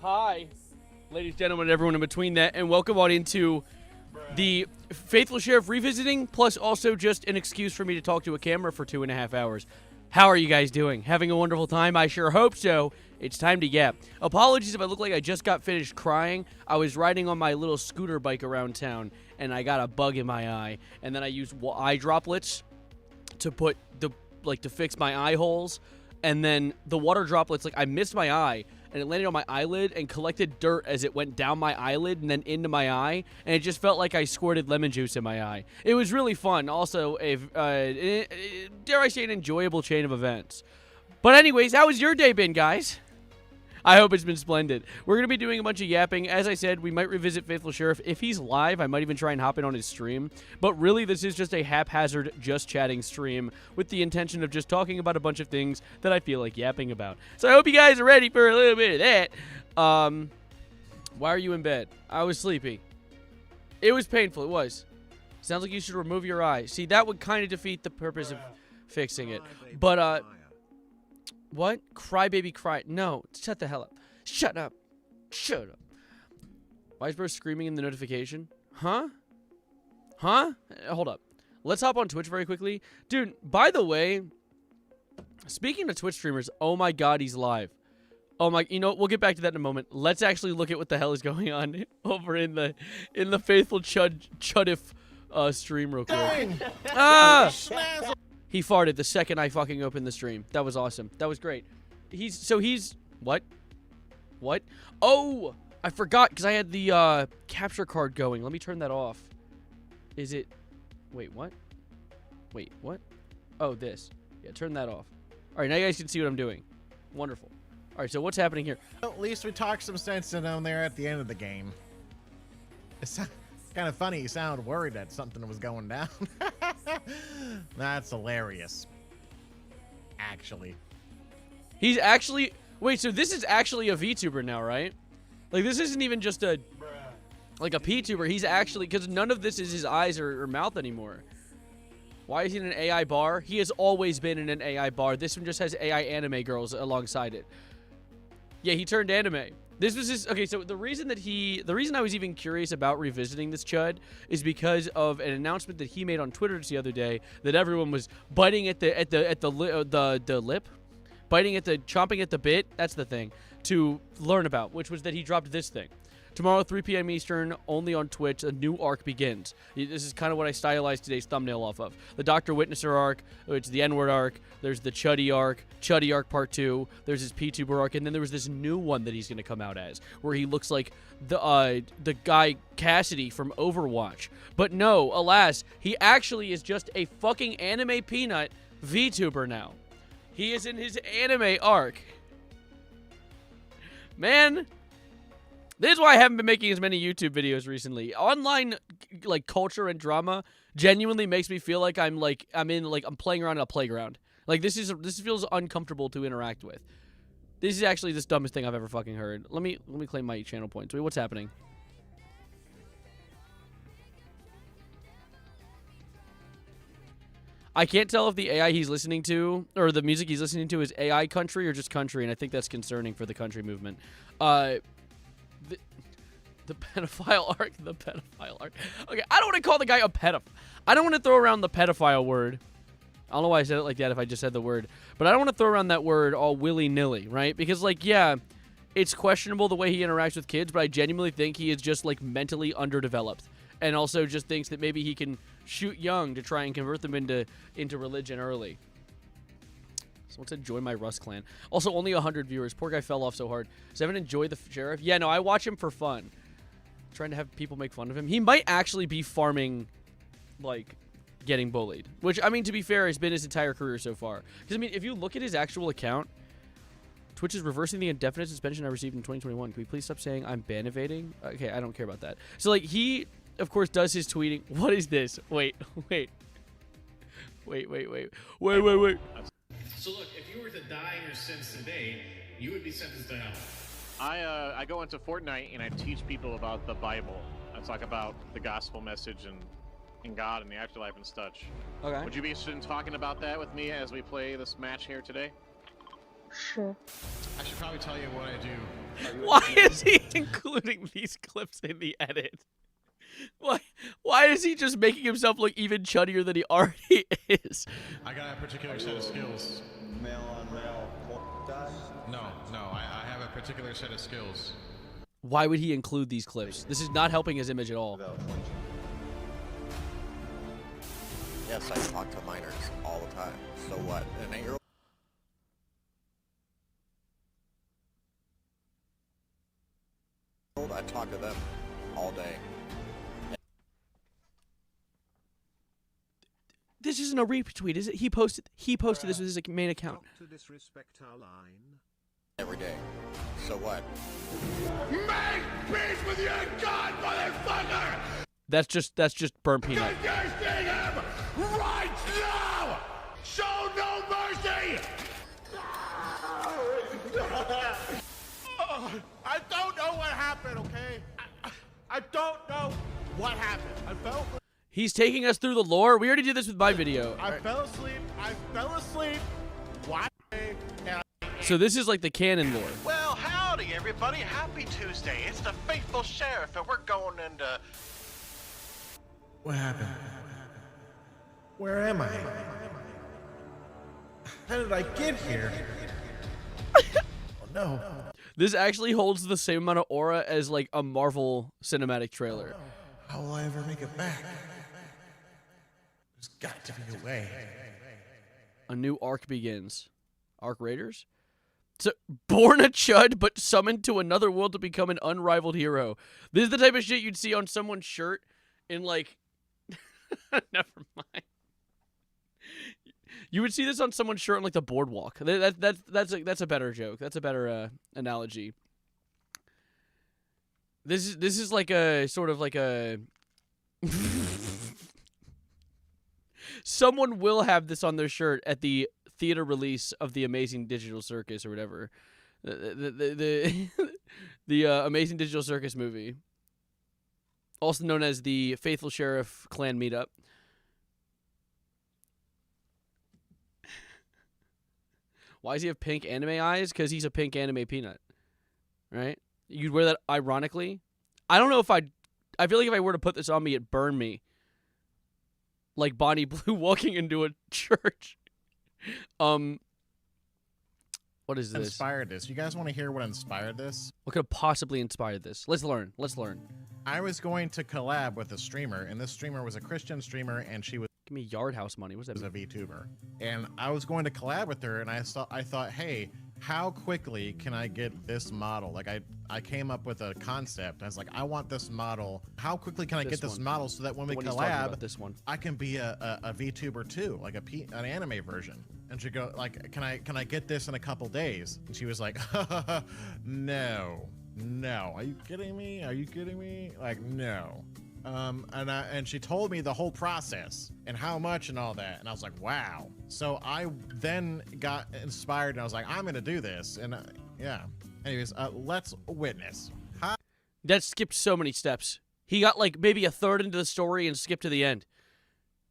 Hi, ladies, gentlemen, and everyone in between that, and welcome on into the Faithful Sheriff revisiting, plus also just an excuse for me to talk to a camera for 2.5 hours. How are you guys doing? Having a wonderful time? I sure hope so. It's time to yap. Apologies if I look like I just got finished crying. I was riding on my little scooter bike around town, and I got a bug in my eye, and then I used eye droplets to put to fix my eye holes, and then the water droplets, I missed my eye, and it landed on my eyelid and collected dirt as it went down my eyelid and then into my eye, and it just felt like I squirted lemon juice in my eye. It was really fun. Also, dare I say, an enjoyable chain of events. But anyways, how has your day been, guys? I hope it's been splendid. We're going to be doing a bunch of yapping. As I said, we might revisit Faithful Sheriff. If he's live, I might even try and hop in on his stream. But really, this is just a haphazard, just chatting stream with the intention of just talking about a bunch of things that I feel like yapping about. So I hope you guys are ready for a little bit of that. Why are you in bed? I was sleepy. It was painful. It was. Sounds like you should remove your eye. See, that would kind of defeat the purpose of fixing it. But, what? Crybaby cry. No, shut the hell up. Shut up. Shut up. Why is bro screaming in the notification? Huh? Huh? Hold up. Let's hop on Twitch very quickly. Dude, by the way, speaking of Twitch streamers, oh my god, he's live. Oh my, you know, we'll get back to that in a moment. Let's actually look at what the hell is going on over in the Faithful Chudiff stream real quick. Ah! He farted the second I fucking opened the stream. That was awesome. That was great. He's what? What? Oh, I forgot because I had the capture card going. Let me turn that off. Is it? Wait, what? Wait, what? Oh, this. Yeah, turn that off. All right, now you guys can see what I'm doing. Wonderful. All right, so what's happening here? Well, at least we talked some sense in on there at the end of the game. It's kind of funny. You sound worried that something was going down. That's hilarious. Actually. He's actually... Wait, so this is actually a VTuber now, right? Like, this isn't even just a... like a P-tuber. He's actually... Because none of this is his eyes or mouth anymore. Why is he in an AI bar? He has always been in an AI bar. This one just has AI anime girls alongside it. Yeah, he turned anime. This was his... Okay, so the reason I was even curious about revisiting this chud is because of an announcement that he made on Twitter the other day that everyone was biting at the lip, chomping at the bit. That's the thing to learn about, which was that he dropped this thing. Tomorrow, 3 p.m. Eastern, only on Twitch, a new arc begins. This is kind of what I stylized today's thumbnail off of. The Dr. Witnesser arc, it's the N-word arc, there's the Chuddy arc part 2, there's his P-tuber arc, and then there was this new one that he's going to come out as, where he looks like the guy Cassidy from Overwatch. But no, alas, he actually is just a fucking anime peanut VTuber now. He is in his anime arc. Man... This is why I haven't been making as many YouTube videos recently. Online, culture and drama genuinely makes me feel like I'm playing around in a playground. Like, this feels uncomfortable to interact with. This is actually the dumbest thing I've ever fucking heard. Let me claim my channel points. Wait, what's happening? I can't tell if the AI he's listening to, or the music he's listening to, is AI country or just country, and I think that's concerning for the country movement. The pedophile arc, Okay, I don't want to call the guy a pedophile. I don't want to throw around the pedophile word. I don't know why I said it like that if I just said the word. But I don't want to throw around that word all willy-nilly, right? Because, yeah, it's questionable the way he interacts with kids, but I genuinely think he is just, mentally underdeveloped. And also just thinks that maybe he can shoot young to try and convert them into religion early. Someone said, join my Rust clan. Also, only 100 viewers. Poor guy fell off so hard. Does everyone enjoy the sheriff? Yeah, no, I watch him for fun. Trying to have people make fun of him. He might actually be farming, getting bullied. Which, I mean, to be fair, has been his entire career so far. Because, I mean, if you look at his actual account, Twitch is reversing the indefinite suspension I received in 2021. Can we please stop saying I'm ban evading? Okay, I don't care about that. So, he, of course, does his tweeting. What is this? Wait. Wait. So look, if you were to die in your sins today, you would be sentenced to hell. I go into Fortnite and I teach people about the Bible. I talk about the gospel message and God and the afterlife and such. Okay. Would you be interested in talking about that with me as we play this match here today? 是。 I should probably tell you what I do. Why is he including these clips in the edit? Why is he just making himself look even chuddier than he already is? I got a particular set of skills. Male on male guy? No, I have a particular set of skills. Why would he include these clips? This is not helping his image at all. Without flinching. Yes, I talk to minors all the time. So what? An 8-year-old? I talk to them all day. This isn't a retweet, is it? He posted this with his main account. To disrespect our line. Every day. So what? Make peace with your God, motherfucker! That's just burnt peanut. You're seeing him right now! Show no mercy! I don't know what happened, okay? I don't know what happened. I fell He's taking us through the lore. We already did this with my video. I fell asleep watching, and So this is like the canon lore. Well, howdy, everybody. Happy Tuesday. It's the Faithful Sheriff, and we're going into... What happened? Where am I? How did I get here? Oh no. This actually holds the same amount of aura as like a Marvel cinematic trailer. How will I ever make it back? There's got to be a way. A new arc begins. Arc Raiders? So, born a chud, but summoned to another world to become an unrivaled hero. This is the type of shit you'd see on someone's shirt in like... Never mind. You would see this on someone's shirt on like the boardwalk. That's a better joke. That's a better analogy. This is like a sort of like a... Someone will have this on their shirt at the theater release of the Amazing Digital Circus or whatever. The Amazing Digital Circus movie. Also known as the Faithful Sheriff Clan Meetup. Why does he have pink anime eyes? Because he's a pink anime peanut. Right? You'd wear that ironically. I don't know if I feel like if I were to put this on me, it'd burn me. Like Bonnie Blue walking into a church. What is this? Inspired this. You guys want to hear what inspired this? What could have possibly inspired this? Let's learn. I was going to collab with a streamer, and this streamer was a Christian streamer, and she was Give me Yard House money. What's that a mean? VTuber. And I was going to collab with her, and I thought, hey, how quickly can I get this model? Like I came up with a concept. I was like, I want this model. How quickly can I get this model so that when we collab, this one. I can be a VTuber too, like an anime version. And she go like, can I get this in a couple days? And she was like, no, are you kidding me? Like, no. And she told me the whole process and how much and all that, and I was like, wow. So I then got inspired, and I was like, I'm gonna do this, and yeah. Anyways, let's witness. That skipped so many steps. He got like maybe a third into the story and skipped to the end.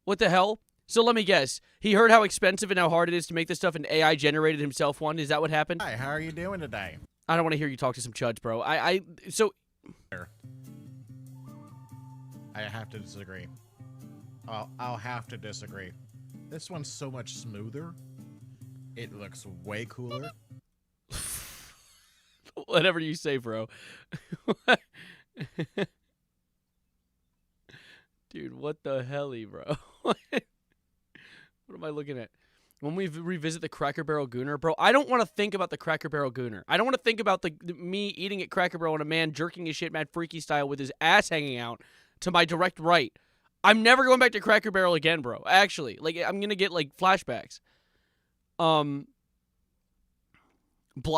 What the hell? So let me guess. He heard how expensive and how hard it is to make this stuff, and AI generated himself one. Is that what happened? Hi, how are you doing today? I don't want to hear you talk to some chuds, bro. So. I have to disagree. I'll have to disagree. This one's so much smoother. It looks way cooler. Whatever you say, bro. Dude, what the helly, bro? What am I looking at? When we revisit the Cracker Barrel Gooner, bro, I don't want to think about the Cracker Barrel Gooner. I don't want to think about me eating at Cracker Barrel and a man jerking his shit mad freaky style with his ass hanging out to my direct right. I'm never going back to Cracker Barrel again, bro. Actually, like I'm gonna get like flashbacks. Blah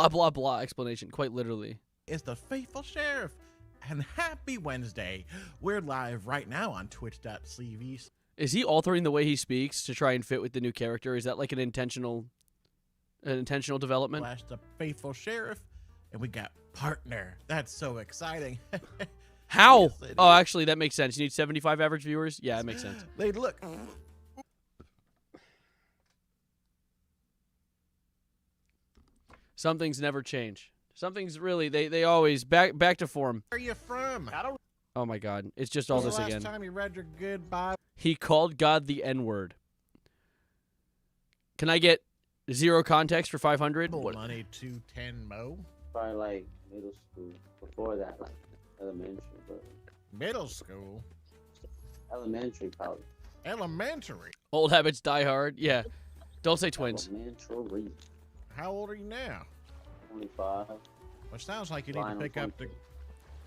blah blah explanation, quite literally. It's the Faithful Sheriff, and happy Wednesday. We're live right now on twitch.tv. Is he altering the way he speaks to try and fit with the new character? Is that like an intentional development? Slash the Faithful Sheriff, and we got partner. That's so exciting. How? Yes, Oh, actually, that makes sense. You need 75 average viewers? Yeah, that makes sense. They look. Some things never change. Some things really, they always back to form. Where are you from? Oh my God, it's just all this Last again. time you read your good Bible? He called God the N-word. Can I get 0 context for 500? Money 210 mo. Probably like middle school. Before that, like elementary, but Middle school. elementary probably. Elementary. Old habits die hard. Yeah. Don't say twins. Elementary. How old are you now? 25. Which sounds like you need to Final pick up the. 22.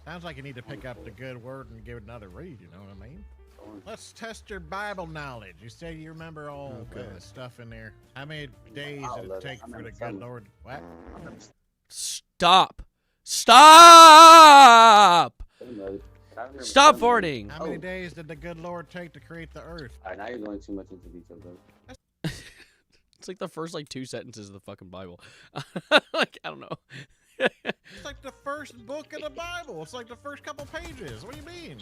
Sounds like you need to pick up the good word and give it another read. You know what I mean? 20. Let's test your Bible knowledge. You say you remember all the stuff in there. How many days did it take for the good Lord? What? Stop. Stop. Stop farting. How many days did the good Lord take to create the earth? Alright, now you're going too much into detail, bro. It's like the first like 2 sentences of the fucking Bible. Like, I don't know. It's like the first book of the Bible. It's like the first couple pages. What do you mean?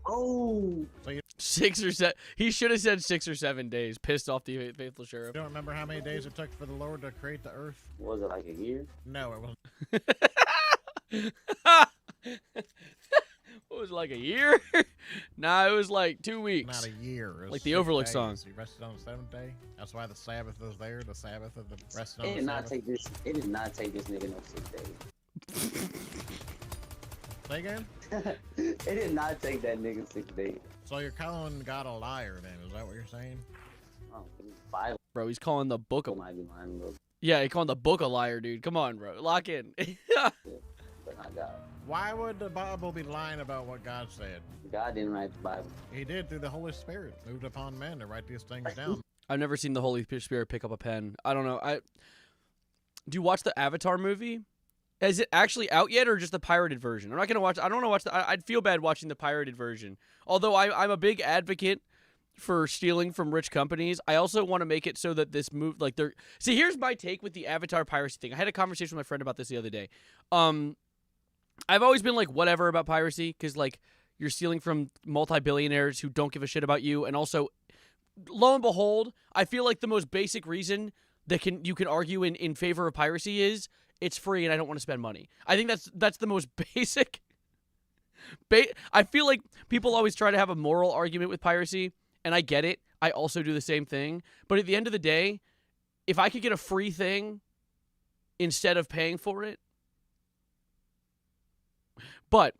Oh! 6 or 7. He should have said 6 or 7 days. Pissed off the faithful sheriff. You don't remember how many days it took for the Lord to create the earth? Was it like a year? No, it wasn't. What was it, like a year? Nah, it was like 2 weeks. Not a year. It was Like the 6 Overlook days. song. You rested on the 7th day. That's why the Sabbath is there. The Sabbath of the resting on It the did not Sabbath. take this. It did not take this nigga no 6 days. Say again? It did not take that nigga 6 days. So you're calling God a liar then? Is that what you're saying? Oh, Bible Bro, he's calling the book a might be lying a little, Yeah, he calling the book a liar, dude. Come on, bro. Lock in. but not God. Why would the Bible be lying about what God said? God didn't write the Bible. He did through the Holy Spirit, moved upon men to write these things down. I've never seen the Holy Spirit pick up a pen. I don't know. Do you watch the Avatar movie? Is it actually out yet, or just the pirated version? I'm not gonna watch. I don't want to watch the. I'd feel bad watching the pirated version. Although I'm a big advocate for stealing from rich companies. I also want to make it so that this move, like they're. See, here's my take with the Avatar piracy thing. I had a conversation with my friend about this the other day. I've always been like whatever about piracy because like you're stealing from multi-billionaires who don't give a shit about you, and also, lo and behold, I feel like the most basic reason that you can argue in favor of piracy is it's free and I don't want to spend money. I think that's the most basic. I feel like people always try to have a moral argument with piracy, and I get it. I also do the same thing. But at the end of the day, if I could get a free thing instead of paying for it. But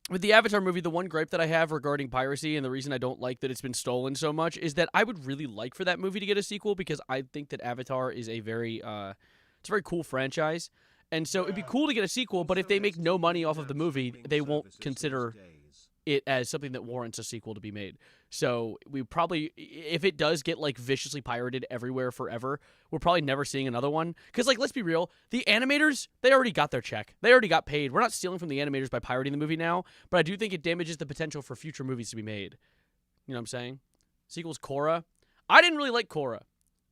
with the Avatar movie, the one gripe that I have regarding piracy and the reason I don't like that it's been stolen so much is that I would really like for that movie to get a sequel because I think that Avatar is a very it's a very cool franchise. And so it'd be cool to get a sequel, but if they make no money off of the movie, they won't consider it as something that warrants a sequel to be made. So we probably, if it does get like viciously pirated everywhere forever, we're probably never seeing another one. Because like, let's be real, the animators, they already got their check. They already got paid. We're not stealing from the animators by pirating the movie now, but I do think it damages the potential for future movies to be made. You know what I'm saying? Sequels, Korra. I didn't really like Korra.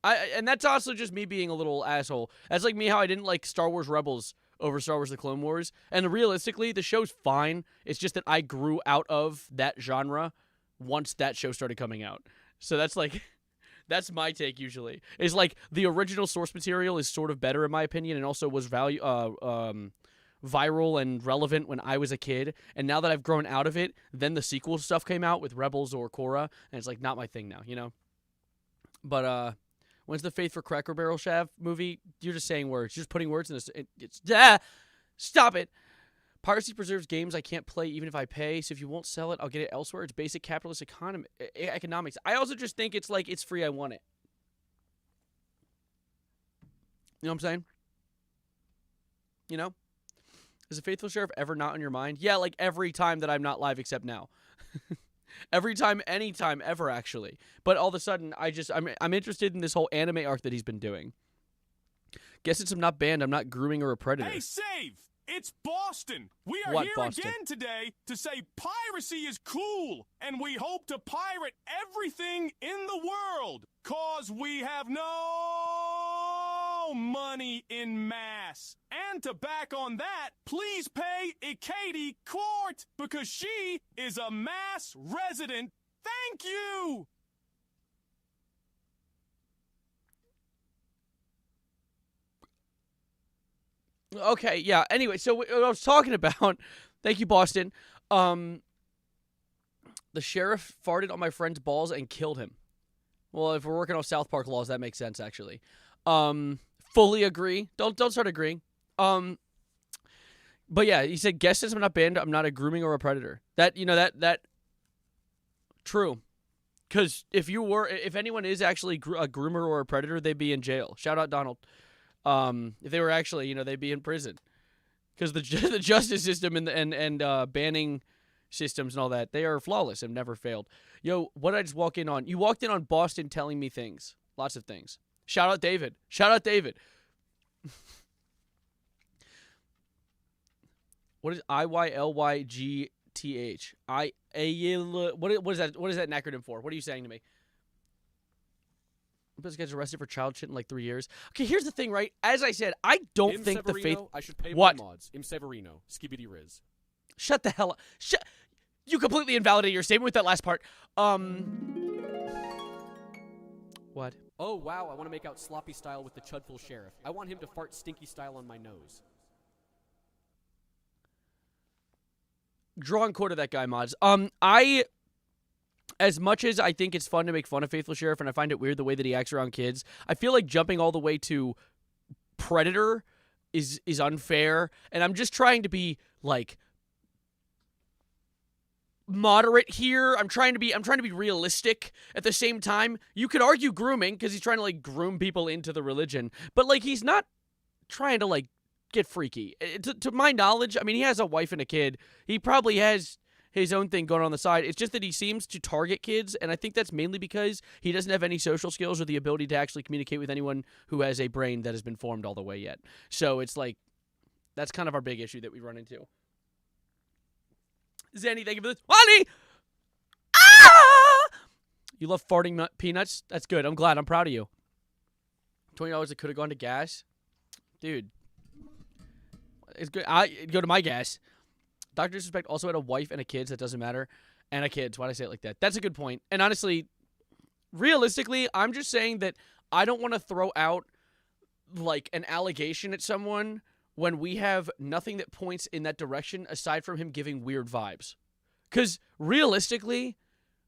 And that's also just me being a little asshole. That's like me how I didn't like Star Wars Rebels over Star Wars The Clone Wars. And realistically, the show's fine. It's just that I grew out of that genre once that show started coming out. So that's like, that's my take usually. Is like the original source material is sort of better in my opinion and also was viral and relevant when I was a kid. And now that I've grown out of it, then the sequel stuff came out with Rebels or Korra. And it's like not my thing now, you know? But, when's the Faith for Cracker Barrel Shav movie? You're just saying words. You're just putting words in this. Stop it. Piracy preserves games I can't play even if I pay. So if you won't sell it, I'll get it elsewhere. It's basic capitalist economics. I also just think it's like it's free. I want it. You know what I'm saying? You know? Is the Faithful Sheriff ever not on your mind? Yeah, like every time that I'm not live except now. Every time, anytime, ever, actually. But all of a sudden, I'm interested in this whole anime arc that he's been doing. Guess since I'm not banned, I'm not grooming or a predator. Hey, Save! It's Boston! We are What, here Boston? again today to say piracy is cool, and we hope to pirate everything in the world, 'cause we have no money in mass. And to back on that, please pay Katie Court, because she is a mass resident. Thank you! Okay, yeah. Anyway, so what I was talking about, thank you, Boston. The sheriff farted on my friend's balls and killed him. Well, if we're working on South Park laws, that makes sense, actually. Fully agree. Don't start agreeing. But yeah, he said, guess since I'm not banned, I'm not a grooming or a predator. That true. Because if anyone is actually a groomer or a predator, they'd be in jail. Shout out Donald. If they were actually, they'd be in prison. Because the justice system and banning systems and all that, they are flawless and never failed. Yo, what did I just walk in on? You walked in on Boston telling me things. Lots of things. Shout out David. Shout out David. What is IYLYGTH? What is that? What is that an acronym for? What are you saying to me? This guy's arrested for child shit in like 3 years. Okay, here's the thing, right? As I said, I don't think the faith. I should pay what? my mods. Im Severino. Skibidi Riz. Shut the hell up. You completely invalidated your statement with that last part. What? Oh, wow, I want to make out sloppy style with the chudful sheriff. I want him to fart stinky style on my nose. Draw and quarter that guy, mods. As much as I think it's fun to make fun of Faithful Sheriff, and I find it weird the way that he acts around kids, I feel like jumping all the way to Predator is unfair, and I'm just trying to be, like, moderate here. I'm trying to be realistic at the same time. You could argue grooming, because he's trying to, like, groom people into the religion, but, like, he's not trying to, like, get freaky. To my knowledge, I mean, he has a wife and a kid. He probably has his own thing going on the side. It's just that he seems to target kids, and I think that's mainly because he doesn't have any social skills or the ability to actually communicate with anyone who has a brain that has been formed all the way yet. So it's like, that's kind of our big issue that we run into. Zanny, thank you for this. Wally! Ah! You love farting peanuts? That's good. I'm glad. I'm proud of you. $20 that could have gone to gas? Dude. It's good. I go to my gas. Dr. Disrespect also had a wife and a kid, so that doesn't matter. And a kid. Why'd I say it like that? That's a good point. And honestly, realistically, I'm just saying that I don't want to throw out, like, an allegation at someone when we have nothing that points in that direction aside from him giving weird vibes. Because realistically,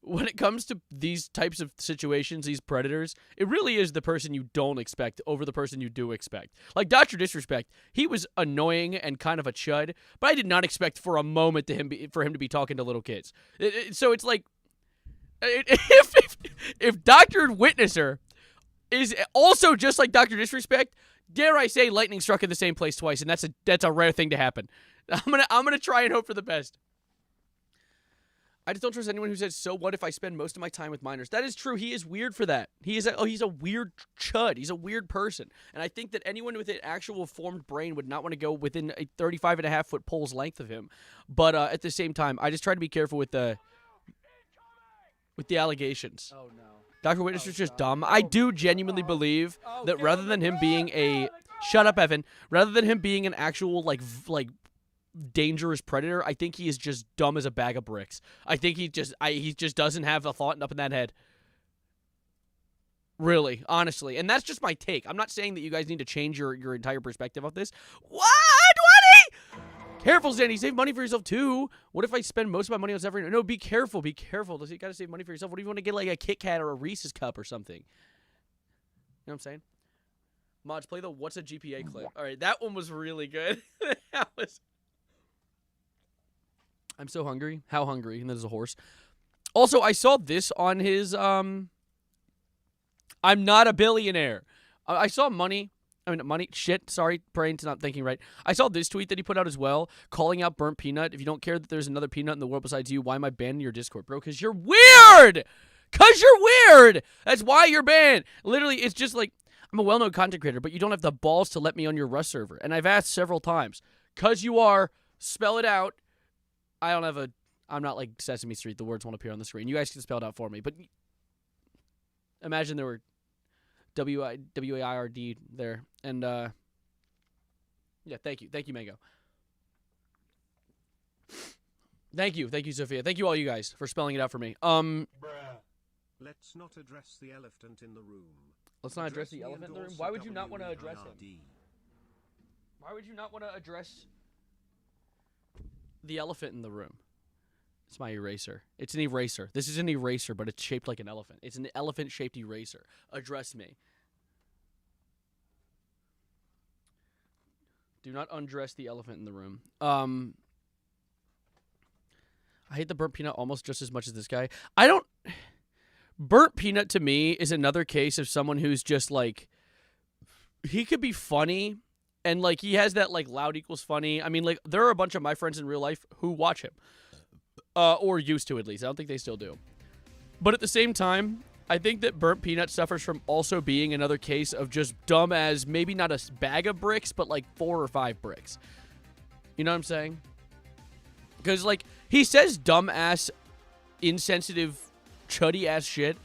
when it comes to these types of situations, these predators, it really is the person you don't expect over the person you do expect. Like Dr. Disrespect, he was annoying and kind of a chud, but I did not expect for a moment for him to be talking to little kids. So it's like, if Dr. Witnesser is also just like Dr. Disrespect, dare I say lightning struck in the same place twice, and that's a rare thing to happen. I'm gonna try and hope for the best. I just don't trust anyone who says, so what if I spend most of my time with minors? That is true. He is weird for that. He's a weird chud. He's a weird person. And I think that anyone with an actual formed brain would not want to go within a 35.5-foot pole's length of him. But at the same time, I just try to be careful with the allegations. Oh, no. Dr. Witness is just dumb. I do genuinely believe that rather than him being a... Shut up, Evan. Rather than him being an actual, like dangerous predator, I think he is just dumb as a bag of bricks. I think he just doesn't have a thought up in that head. Really, honestly. And that's just my take. I'm not saying that you guys need to change your entire perspective of this. What? Careful, Zanny. Save money for yourself, too. What if I spend most of my money on Severino? No, be careful. Be careful. You got to save money for yourself. What if you want to get, like, a Kit Kat or a Reese's Cup or something? You know what I'm saying? Mods, play the What's a GPA clip. All right, that one was really good. That was... I'm so hungry. How hungry? And there's a horse. Also, I saw this on his, I'm not a billionaire. I saw money. Shit, sorry, brain's not thinking right. I saw this tweet that he put out as well, calling out Burnt Peanut. If you don't care that there's another peanut in the world besides you, why am I banning your Discord, bro? Because you're weird! Because you're weird! That's why you're banned. Literally, it's just like, I'm a well-known content creator, but you don't have the balls to let me on your Rust server. And I've asked several times. Because you are, spell it out. I'm not like Sesame Street. The words won't appear on the screen. You guys can spell it out for me. But imagine there were W-A-I-R-D there. And, yeah, thank you. Thank you, Mango. Thank you, Sophia. Thank you all you guys for spelling it out for me. Let's not address the elephant in the room. Let's not address the elephant in the room? Why would you not want to address him? Why would you not want to address the elephant in the room? It's my eraser. It's an eraser. This is an eraser, but it's shaped like an elephant. It's an elephant-shaped eraser. Address me. Do not undress the elephant in the room. I hate the burnt peanut almost just as much as this guy. I don't... Burnt peanut to me is another case of someone who's just like... He could be funny, and like he has that like loud equals funny. I mean, like there are a bunch of my friends in real life who watch him. Or used to, at least. I don't think they still do. But at the same time, I think that Burnt Peanut suffers from also being another case of just dumb as maybe not a bag of bricks, but like 4 or 5 bricks. You know what I'm saying? Because, like, he says dumb-ass, insensitive, chuddy-ass shit,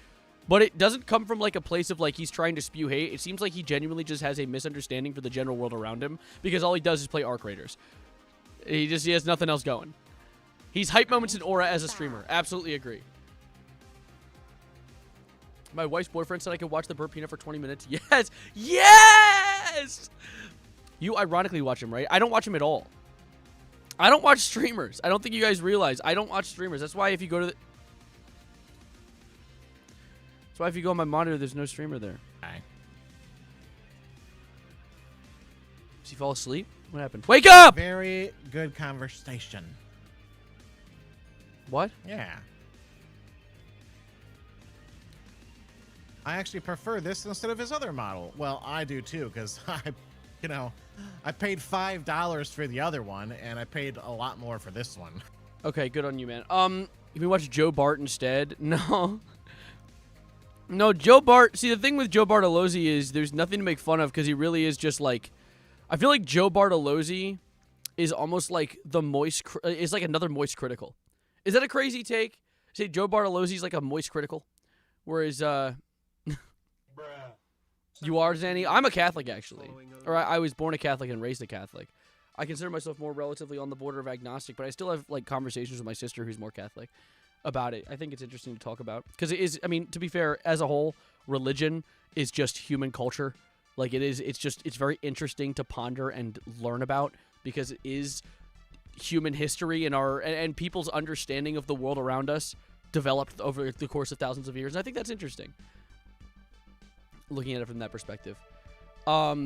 but it doesn't come from, like, a place of, like, he's trying to spew hate. It seems like he genuinely just has a misunderstanding for the general world around him, because all he does is play Arc Raiders. He has nothing else going. He's hype moments in aura as a streamer. Absolutely agree. My wife's boyfriend said I could watch the Burnt Peanut for 20 minutes. Yes! Yes! You ironically watch him, right? I don't watch him at all. I don't watch streamers. I don't think you guys realize. I don't watch streamers. That's why if you go to the... That's why if you go on my monitor, there's no streamer there. Okay. Does he fall asleep? What happened? Wake up! Very good conversation. What? Yeah. I actually prefer this instead of his other model. Well, I do too, because I paid $5 for the other one, and I paid a lot more for this one. Okay, good on you, man. If we watch Joe Bart instead, no. No, Joe Bart. See, the thing with Joe Bartolozzi is there's nothing to make fun of because he really is just like. I feel like Joe Bartolozzi is almost like the moist. Is like another moist critical. Is that a crazy take? Say Joe Bartolozzi is like a moist critical, whereas you are, Zanny? I'm a Catholic, actually. Or I was born a Catholic and raised a Catholic. I consider myself more relatively on the border of agnostic, but I still have like conversations with my sister who's more Catholic about it. I think it's interesting to talk about. Because it is, I mean, to be fair, as a whole, religion is just human culture. Like it is, it's very interesting to ponder and learn about because it is human history and people's understanding of the world around us developed over the course of thousands of years. And I think that's interesting. Looking at it from that perspective. But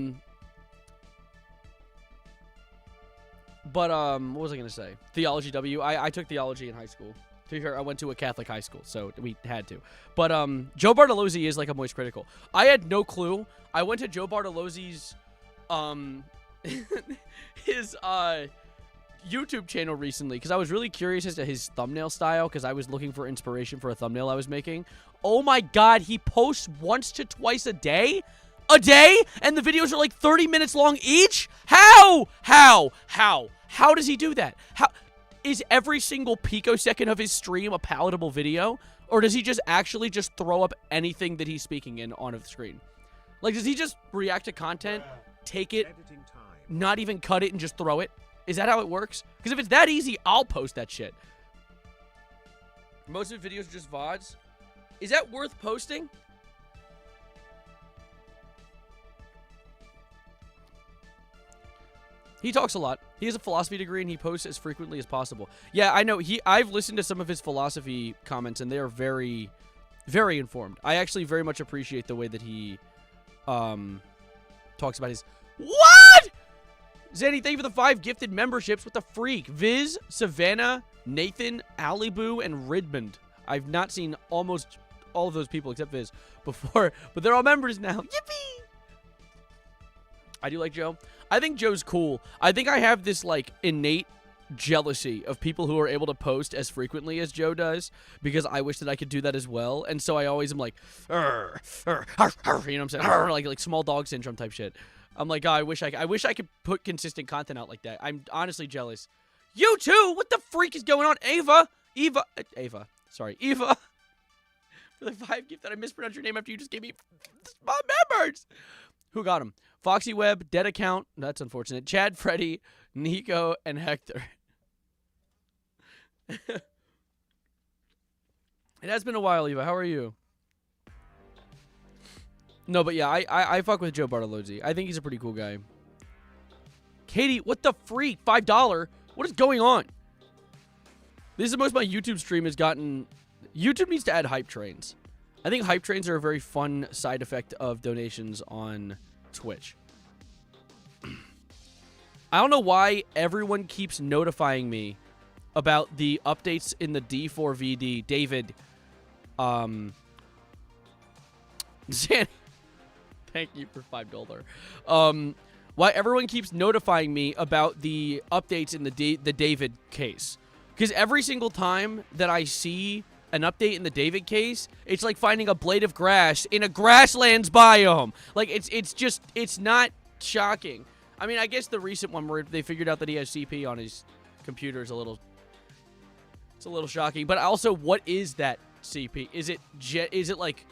what was I going to say? Theology W. I took theology in high school. To be fair, I went to a Catholic high school, so we had to. But Joe Bartolozzi is like a moist critical. I had no clue. I went to Joe Bartolozzi's his YouTube channel recently because I was really curious as to his thumbnail style because I was looking for inspiration for a thumbnail I was making. Oh my god, he posts once to twice a day? A day? And the videos are like 30 minutes long each? How? How does he do that? How is every single picosecond of his stream a palatable video? Or does he just actually just throw up anything that he's speaking in on the screen? Like, does he just react to content, take it, not even cut it, and just throw it? Is that how it works? Because if it's that easy, I'll post that shit. Most of his videos are just VODs. Is that worth posting? He talks a lot. He has a philosophy degree, and he posts as frequently as possible. Yeah, I know. I've listened to some of his philosophy comments, and they are very, very informed. I actually very much appreciate the way that he talks about his... What?! Zanny, thank you for the 5 gifted memberships with the freak. Viz, Savannah, Nathan, Aliboo, and Ridmond. I've not seen almost all of those people except Viz before, but they're all members now. Yippee! I do like Joe. I think Joe's cool. I think I have this, like, innate jealousy of people who are able to post as frequently as Joe does because I wish that I could do that as well. And so I always am like, arr, arr, arr, arr, you know what I'm saying? Arr, like small dog syndrome type shit. I'm like, oh, I wish I could put consistent content out like that. I'm honestly jealous. You too? What the freak is going on? Eva. For the 5 gift that I mispronounced your name after you just gave me my members. Who got him? Foxy Web, Dead Account. That's unfortunate. Chad, Freddy, Nico, and Hector. It has been a while, Eva. How are you? No, but yeah, I fuck with Joe Bartolozzi. I think he's a pretty cool guy. Katie, what the freak? $5? What is going on? This is the most my YouTube stream has gotten. YouTube needs to add hype trains. I think hype trains are a very fun side effect of donations on Twitch. I don't know why everyone keeps notifying me about the updates in the D4VD. David, thank you for $5. Why everyone keeps notifying me about the updates in the David case. Because every single time that I see an update in the David case, it's like finding a blade of grass in a grasslands biome. Like, it's not shocking. I mean, I guess the recent one where they figured out that he has CP on his computer is a little shocking. But also, what is that CP? Is it like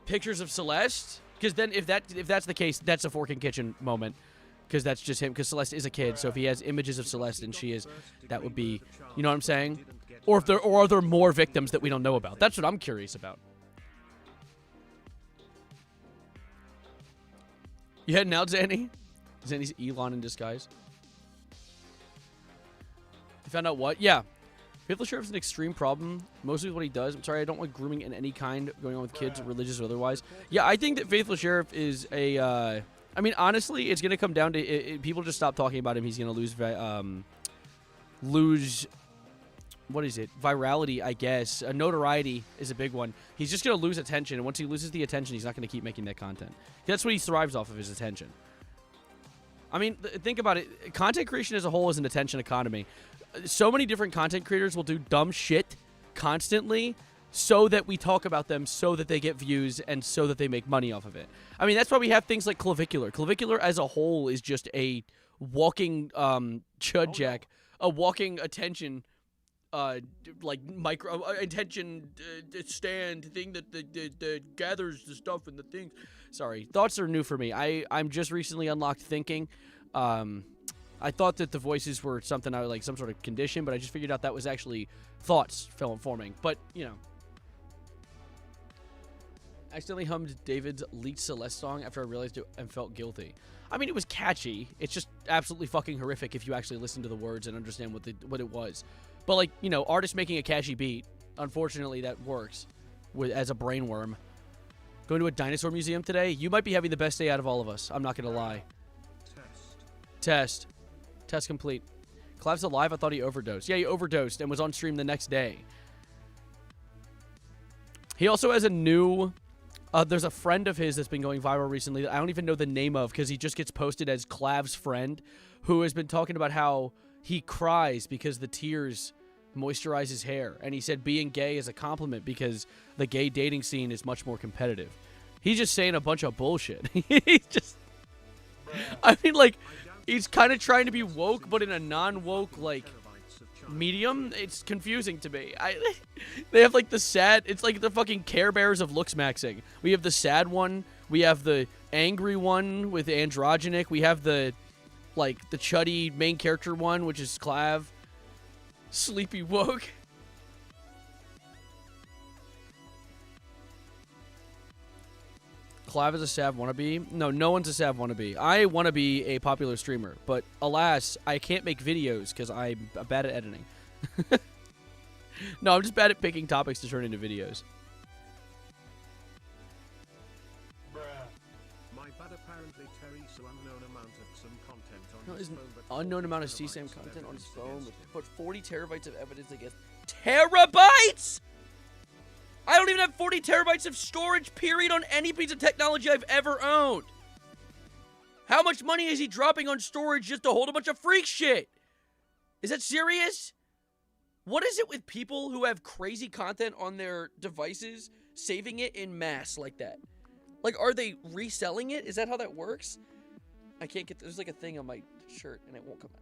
pictures of Celeste? Because then if that's the case, that's a Fork in Kitchen moment. Because that's just him. Because Celeste is a kid, so if he has images of Celeste and she is, that would be, you know what I'm saying? Or are there more victims that we don't know about? That's what I'm curious about. You heading out, Zanny? Zanny's Elon in disguise. You found out what? Yeah. Faithful Sheriff is an extreme problem. Mostly what he does. I'm sorry, I don't like grooming in any kind going on with kids, religious or otherwise. Yeah, I think that Faithful Sheriff is a... I mean, honestly, it's going to come down to... people just stop talking about him. He's going to lose... What is it? Virality, I guess. Notoriety is a big one. He's just going to lose attention. And once he loses the attention, he's not going to keep making that content. That's what he thrives off of, his attention. I mean, think about it. Content creation as a whole is an attention economy. So many different content creators will do dumb shit constantly so that we talk about them, so that they get views, and so that they make money off of it. I mean, that's why we have things like Clavicular. Clavicular as a whole is just a walking chud jack, a walking attention, like micro attention stand thing that gathers the stuff and the things. Sorry, thoughts are new for me. I'm just recently unlocked thinking. I thought that the voices were something I like, some sort of condition, but I just figured out that was actually thoughts forming. But, you know. I accidentally hummed David's leaked Celeste song after I realized it and felt guilty. I mean, it was catchy. It's just absolutely fucking horrific if you actually listen to the words and understand what it was. But, like, you know, artists making a catchy beat, unfortunately, that works as a brainworm. Going to a dinosaur museum today? You might be having the best day out of all of us. I'm not going to lie. Test complete. Clav's alive? I thought he overdosed. Yeah, he overdosed and was on stream the next day. He also has a new... there's a friend of his that's been going viral recently that I don't even know the name of because he just gets posted as Clav's friend, who has been talking about how he cries because the tears moisturize his hair. And he said being gay is a compliment because the gay dating scene is much more competitive. He's just saying a bunch of bullshit. He's just... I mean, like... He's kind of trying to be woke, but in a non-woke, like, medium. It's confusing to me. They have, like, the sad... It's like the fucking Care Bears of looks maxing. We have the sad one. We have the angry one with androgynic. We have the, like, the chuddy main character one, which is Clav. Sleepy woke. Clav is a Sav wannabe? No, no one's a Sav wannabe. I want to be a popular streamer, but alas, I can't make videos because I'm bad at editing. No, I'm just bad at picking topics to turn into videos. My bad, apparently Terry so unknown amount of some content on No, his is an phone, but unknown amount of 40 CSAM terabytes content on his evidence phone, against but him. 40 terabytes of evidence against... Terabytes?! I don't even have 40 terabytes of storage, period, on any piece of technology I've ever owned. How much money is he dropping on storage just to hold a bunch of freak shit? Is that serious? What is it with people who have crazy content on their devices, saving it in mass like that? Like, are they reselling it? Is that how that works? I can't get... There's like a thing on my shirt, and it won't come out.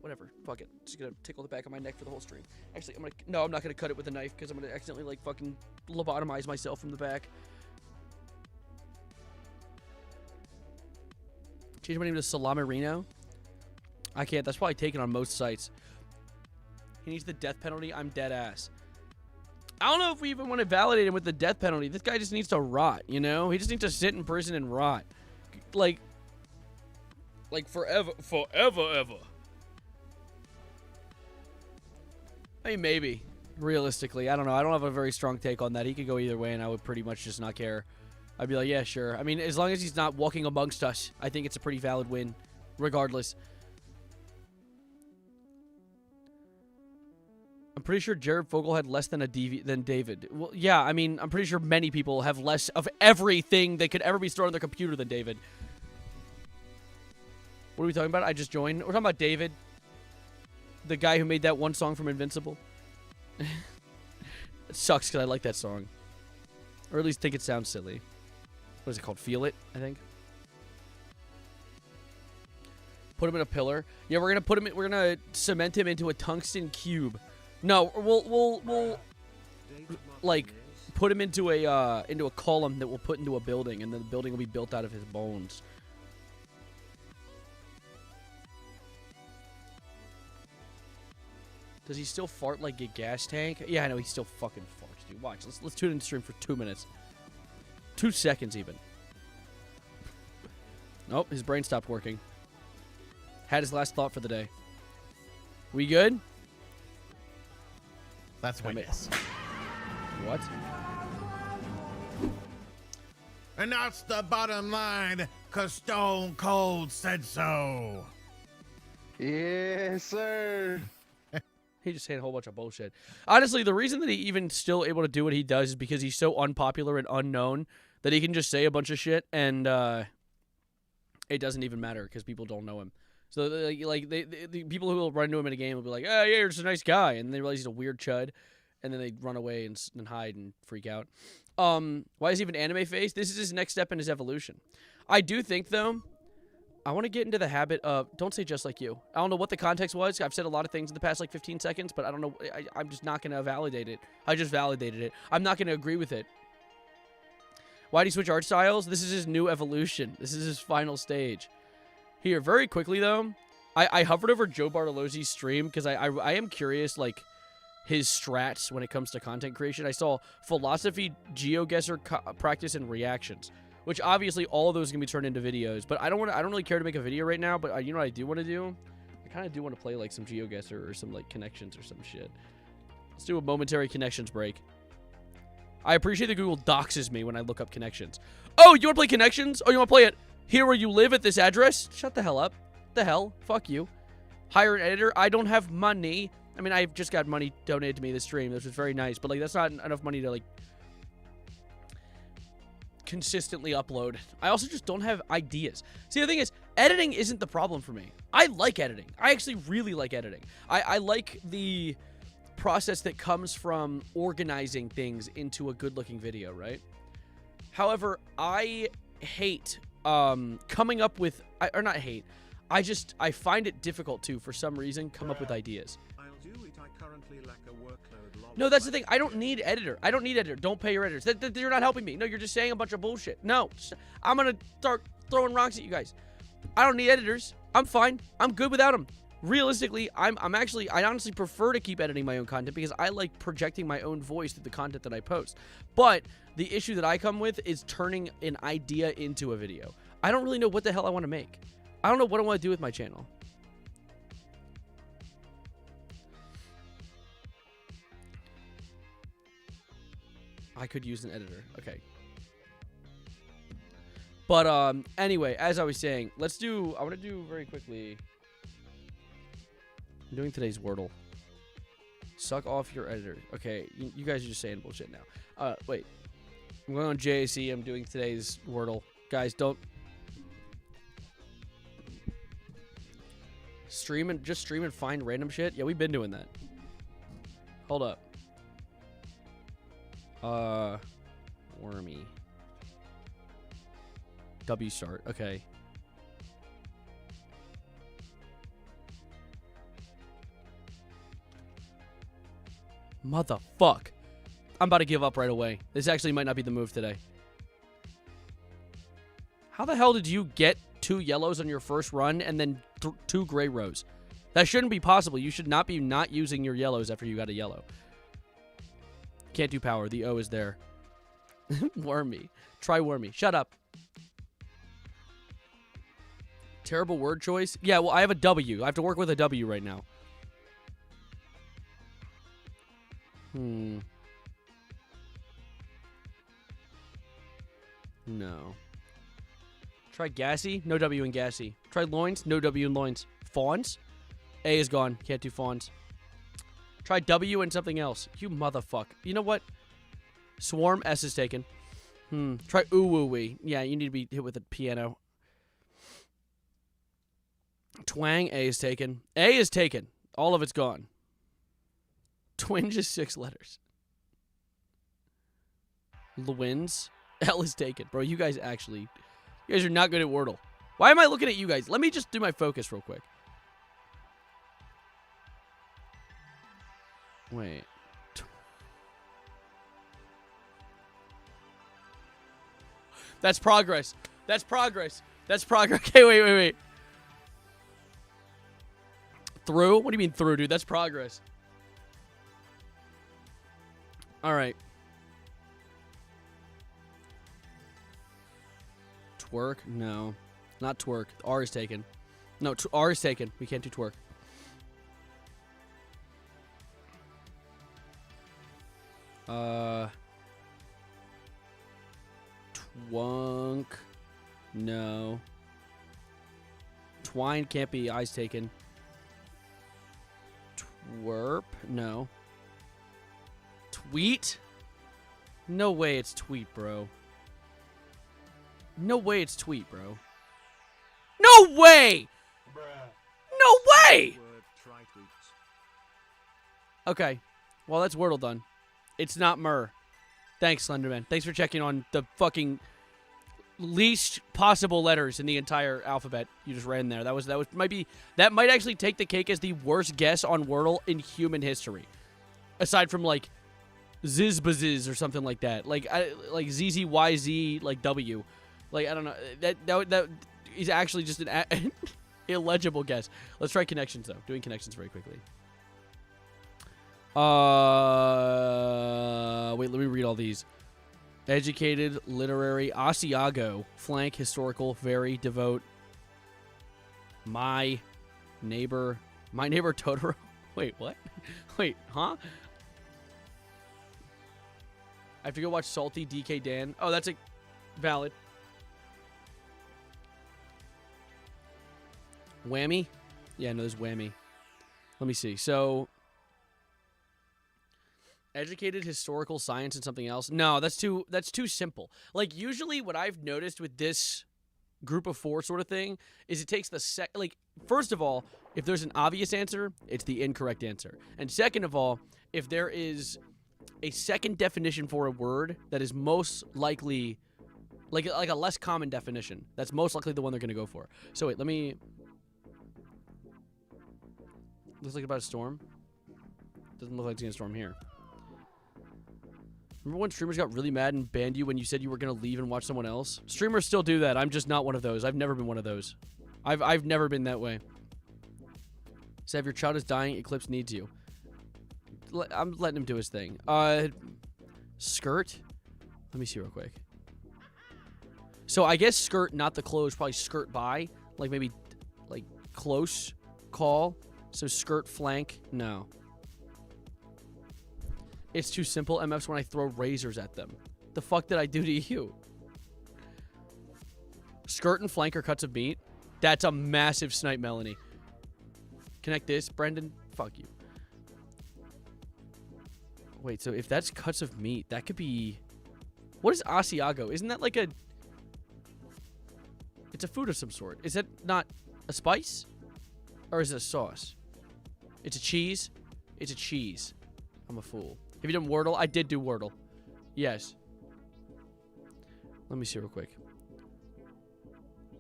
Whatever. Fuck it. Just gonna tickle the back of my neck for the whole stream. Actually, No, I'm not gonna cut it with a knife because I'm gonna accidentally, like, fucking lobotomize myself from the back. Change my name to Salamarino? I can't. That's probably taken on most sites. He needs the death penalty. I'm dead ass. I don't know if we even want to validate him with the death penalty. This guy just needs to rot, you know? He just needs to sit in prison and rot. Like... Like forever, ever. I mean, maybe. Realistically, I don't know. I don't have a very strong take on that. He could go either way, and I would pretty much just not care. I'd be like, yeah, sure. I mean, as long as he's not walking amongst us, I think it's a pretty valid win, regardless. I'm pretty sure Jared Fogle had less than than David. Well, yeah, I mean, I'm pretty sure many people have less of everything that could ever be stored on their computer than David. What are we talking about? I just joined. We're talking about David, the guy who made that one song from Invincible. It sucks because I like that song. Or at least think it sounds silly. What is it called? Feel It, I think. Put him in a pillar. Yeah, we're gonna cement him into a tungsten cube. No, we'll like put him into a column that we'll put into a building, and then the building will be built out of his bones. Does he still fart like a gas tank? Yeah, I know he still fucking farts, dude. Watch. Let's tune in the stream for 2 minutes. 2 seconds even. Nope, his brain stopped working. Had his last thought for the day. We good? That's my guess. What? And that's the bottom line, cause Stone Cold said so. Yes, sir. He just saying a whole bunch of bullshit. Honestly, the reason that he even still able to do what he does is because he's so unpopular and unknown that he can just say a bunch of shit and it doesn't even matter because people don't know him. So the people who will run into him in a game will be like, "Oh yeah, you're just a nice guy," and they realize he's a weird chud, and then they run away and hide and freak out. Why is he even anime face? This is his next step in his evolution. I do think though. I want to get into the habit of, don't say just like you. I don't know what the context was. I've said a lot of things in the past like 15 seconds, but I don't know. I'm just not going to validate it. I just validated it. I'm not going to agree with it. Why do you switch art styles? This is his new evolution. This is his final stage. Here, very quickly though, I hovered over Joe Bartolozzi's stream because I am curious, like, his strats when it comes to content creation. I saw philosophy, Geoguessr practice, and reactions. Which obviously all of those can be turned into videos, but I don't really care to make a video right now. But you know what I do want to do? I kind of do want to play like some Geoguessr or some like connections or some shit. Let's do a momentary connections break. I appreciate that Google doxes me when I look up connections. Oh, you want to play connections? Oh, you want to play it here where you live at this address? Shut the hell up. The hell? Fuck you. Hire an editor. I don't have money. I mean, I've just got money donated to me this stream, which is very nice, but like that's not enough money to like consistently upload. I also just don't have ideas. See, the thing is, editing isn't the problem for me. I like editing. I actually really like editing. I like the process that comes from organizing things into a good-looking video, right? However, I hate coming up with, or not hate, I find it difficult to, for some reason, come up with ideas. I'll do it. I currently lack a workload. No, that's the thing. I don't need editor. I don't need editor. Don't pay your editors. You're not helping me. No, you're just saying a bunch of bullshit. No, I'm going to start throwing rocks at you guys. I don't need editors. I'm fine. I'm good without them. Realistically, I honestly prefer to keep editing my own content because I like projecting my own voice through the content that I post. But the issue that I come with is turning an idea into a video. I don't really know what the hell I want to make. I don't know what I want to do with my channel. I could use an editor. Okay. But anyway, as I was saying, I want to do very quickly. I'm doing today's Wordle. Suck off your editor. Okay, you guys are just saying bullshit now. Wait. I'm going on JAC. I'm doing today's Wordle. Guys, don't just stream and find random shit. Yeah, we've been doing that. Hold up. Wormy. W start. Okay. Motherfuck. I'm about to give up right away. This actually might not be the move today. How the hell did you get 2 yellows on your first run and then 2 gray rows? That shouldn't be possible. You should not be not using your yellows after you got a yellow. Can't do power. The O is there. Wormy. Try Wormy. Shut up. Terrible word choice. Yeah, well, I have a W. I have to work with a W right now. No. Try gassy. No W in gassy. Try loins. No W in loins. Fawns. A is gone. Can't do fawns. Try W and something else. You motherfucker. You know what? Swarm. S is taken. Try ooh-woo-wee. Yeah, you need to be hit with a piano. Twang. A is taken. A is taken. All of it's gone. Twinge is 6 letters. Lwins. L is taken. Bro, you guys actually... You guys are not good at Wordle. Why am I looking at you guys? Let me just do my focus real quick. Wait. That's progress. That's progress. That's progress. Okay, wait. Through? What do you mean through, dude? That's progress. All right. Twerk? No. Not twerk. R is taken. No, R is taken. We can't do twerk. Twunk. No. Twine can't be. I's taken. Twerp? No. Tweet? No way it's tweet, bro. No way it's tweet, bro. No way! No way! Okay. Well, that's Wordle done. It's not Myrrh. Thanks, Slenderman. Thanks for checking on the fucking least possible letters in the entire alphabet you just ran there. That might actually take the cake as the worst guess on Wordle in human history. Aside from like Zizbaziz or something like that. Like ZZYZ like W. Like I don't know. That is actually just an illegible guess. Let's try connections though. Doing connections very quickly. Wait, let me read all these. Educated, literary, Asiago, flank, historical, very, devote. My neighbor Totoro. Wait, what? Wait, huh? I have to go watch Salty DK Dan. Oh, that's valid. Whammy? Yeah, no, there's whammy. Let me see. So, educated, historical, science, and something else. No, that's too simple. Like, usually what I've noticed with this group of 4 sort of thing is it takes the first of all, if there's an obvious answer, it's the incorrect answer. And second of all, if there is a second definition for a word that is most likely like a less common definition, that's most likely the one they're going to go for. So wait, looks like about a storm. Doesn't look like it's going to storm here. Remember when streamers got really mad and banned you when you said you were going to leave and watch someone else? Streamers still do that. I'm just not one of those. I've never been one of those. I've never been that way. So if your child is dying, Eclipse needs you. I'm letting him do his thing. Skirt? Let me see real quick. So I guess skirt, not the close, probably skirt by. Like maybe like close call. So skirt flank, no. It's too simple, MFs, when I throw razors at them. The fuck did I do to you? Skirt and flank are cuts of meat. That's a massive snipe, Melanie. Connect this, Brendan. Fuck you. Wait, so if that's cuts of meat, that could be... What is Asiago? Isn't that like a... It's a food of some sort. Is that not a spice? Or is it a sauce? It's a cheese? It's a cheese. I'm a fool. Have you done Wordle? I did do Wordle. Yes. Let me see real quick.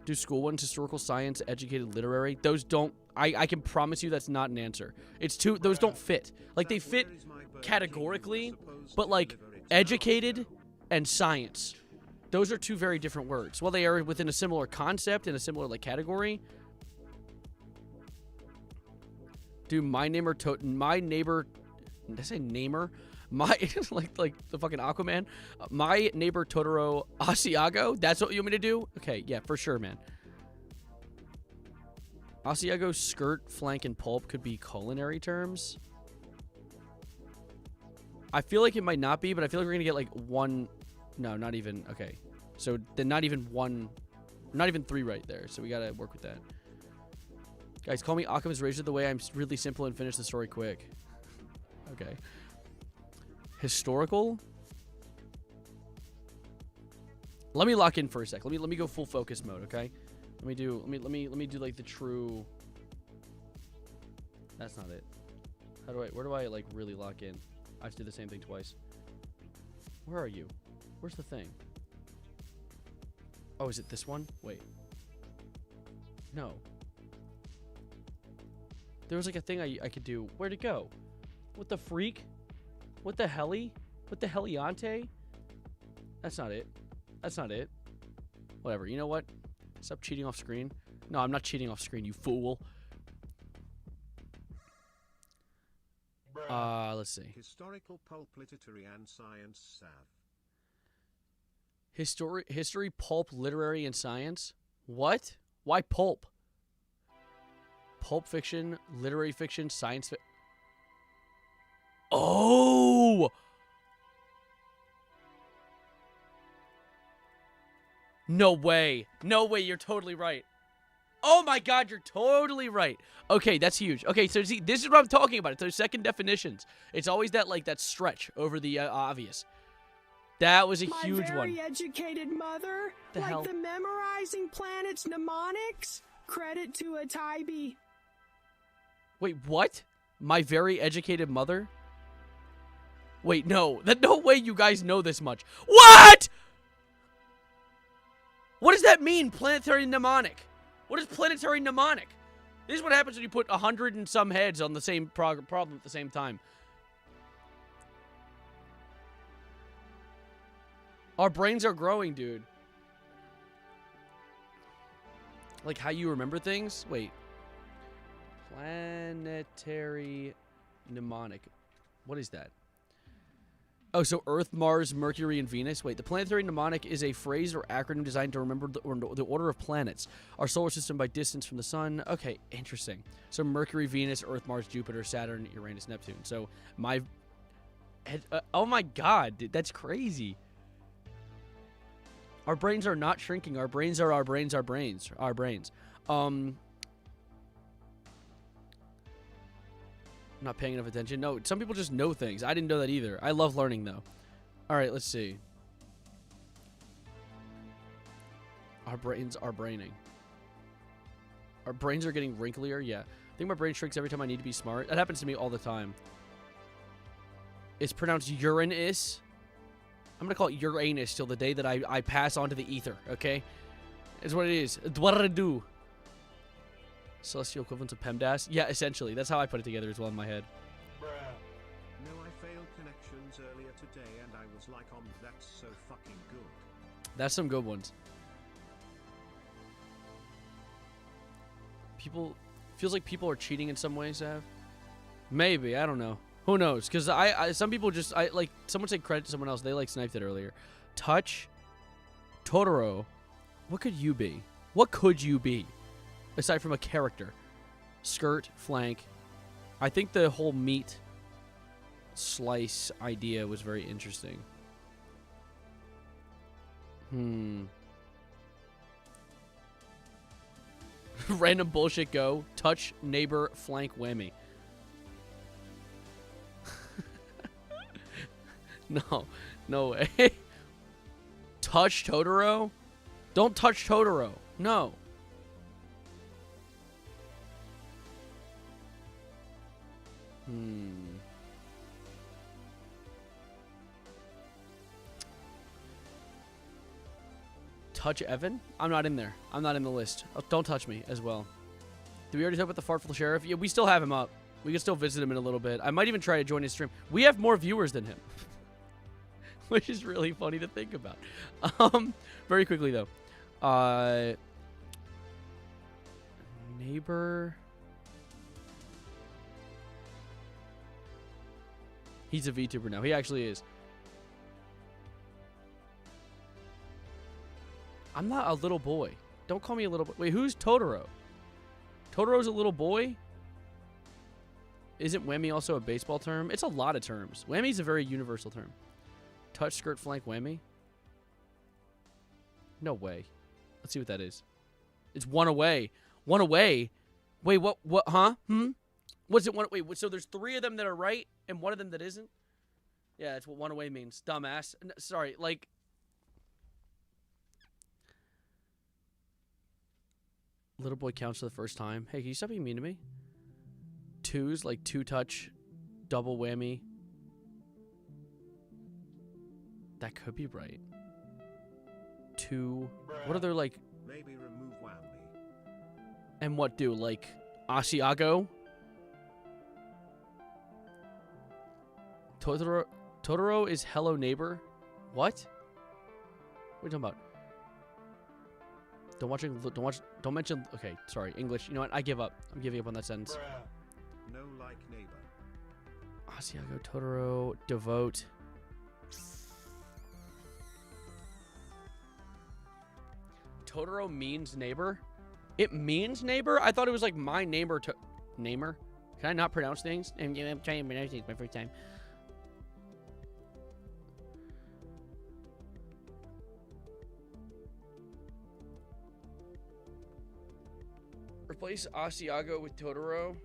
Do school ones, historical, science, educated, literary. Those don't... I can promise you that's not an answer. It's too... Those don't fit. Like, they fit categorically, but, like, educated and science. Those are two very different words. Well, they are within a similar concept and a similar, like, category. Dude, my neighbor... Did I say namer? My... like the fucking Aquaman. My neighbor Totoro Asiago? That's what you want me to do? Okay, yeah, for sure, man. Asiago, skirt, flank, and pulp could be culinary terms. I feel like it might not be, but I feel like we're going to get like one. No, not even. Okay. So then not even one. Not even 3 right there. So we got to work with that. Guys, call me Occam's Razor the way I'm really simple and finish the story quick. Okay. Historical. Let me lock in for a sec. Let me go full focus mode, okay? Let me do like the true. That's not it. Where do I like really lock in? I have to do the same thing twice. Where are you? Where's the thing? Oh, is it this one? Wait. No. There was like a thing I could do. Where'd it go? What the freak? What the helly? What the heliante? That's not it. That's not it. Whatever. You know what? Stop cheating off screen. No, I'm not cheating off screen, you fool. Let's see. Historical pulp literary and science sav. History, pulp, literary, and science? What? Why pulp? Pulp fiction, literary fiction, science fiction. Oh! No way. No way, you're totally right. Oh my god, you're totally right. Okay, that's huge. Okay, so see, this is what I'm talking about. It's second definitions. It's always that, like, that stretch over the obvious. That was a huge one. My very educated mother, The like hell? the memorizing planets mnemonics, credit to a Tybee. Wait, what? My very educated mother? Wait, no. No way you guys know this much. What?! What does that mean, planetary mnemonic? What is planetary mnemonic? This is what happens when you put 100 and some heads on the same problem at the same time. Our brains are growing, dude. Like how you remember things? Wait. Planetary mnemonic. What is that? Oh, so Earth, Mars, Mercury, and Venus. Wait, the planetary mnemonic is a phrase or acronym designed to remember the order of planets. Our solar system by distance from the sun. Okay, interesting. So Mercury, Venus, Earth, Mars, Jupiter, Saturn, Uranus, Neptune. So my... oh my god, dude, that's crazy. Our brains are not shrinking. Our brains are our brains, our brains. Our brains. Not paying enough attention. No, some people just know things. I didn't know that either. I love learning, though. All right, let's see. Our brains are braining. Our brains are getting wrinklier. Yeah. I think my brain shrinks every time I need to be smart. That happens to me all the time. It's pronounced Uranus. I'm going to call it Uranus till the day that I pass on to the ether, okay? It's what it is. It's what I do. Celestial equivalents of PEMDAS? Yeah, essentially. That's how I put it together as well in my head. No, I failed connections earlier today and I was like, that's so fucking good. That's some good ones. Feels like people are cheating in some ways, Sav. Maybe, I don't know. Who knows? Because some people just, like, someone said credit to someone else. They, like, sniped it earlier. Touch. Totoro. What could you be? What could you be? Aside from a character. Skirt, flank. I think the whole meat slice idea was very interesting. Random bullshit go. Touch, neighbor, flank, whammy. No. No way. Touch Totoro? Don't touch Totoro. No. Touch Evan? I'm not in there. I'm not in the list. Oh, don't touch me as well. Did we already talk about the Fartful Sheriff? Yeah, we still have him up. We can still visit him in a little bit. I might even try to join his stream. We have more viewers than him. Which is really funny to think about. Very quickly, though. Neighbor... He's a VTuber now. He actually is. I'm not a little boy. Don't call me a little boy. Wait, who's Totoro? Totoro's a little boy? Isn't whammy also a baseball term? It's a lot of terms. Whammy's a very universal term. Touch, skirt, flank, whammy? No way. Let's see what that is. It's one away. One away? Wait, what, huh? What's it one, wait, so there's 3 of them that are right and 1 of them that isn't? Yeah, that's what one away means. Dumbass. Sorry, like... Little boy counts for the first time. Hey, can you stop being mean to me? 2s, like 2-touch, double whammy. That could be right. 2. What are there, like... Maybe remove whammy. And what do? Like, Asiago? Totoro is hello neighbor? What? What are you talking about? Don't mention, okay, sorry, English. You know what? I give up. I'm giving up on that sentence. No like neighbor. Asiago, Totoro, devote. Totoro means neighbor? It means neighbor? I thought it was like my neighbor to... Namer? Can I not pronounce things? I'm trying to pronounce things my first time. Replace Asiago with Totoro?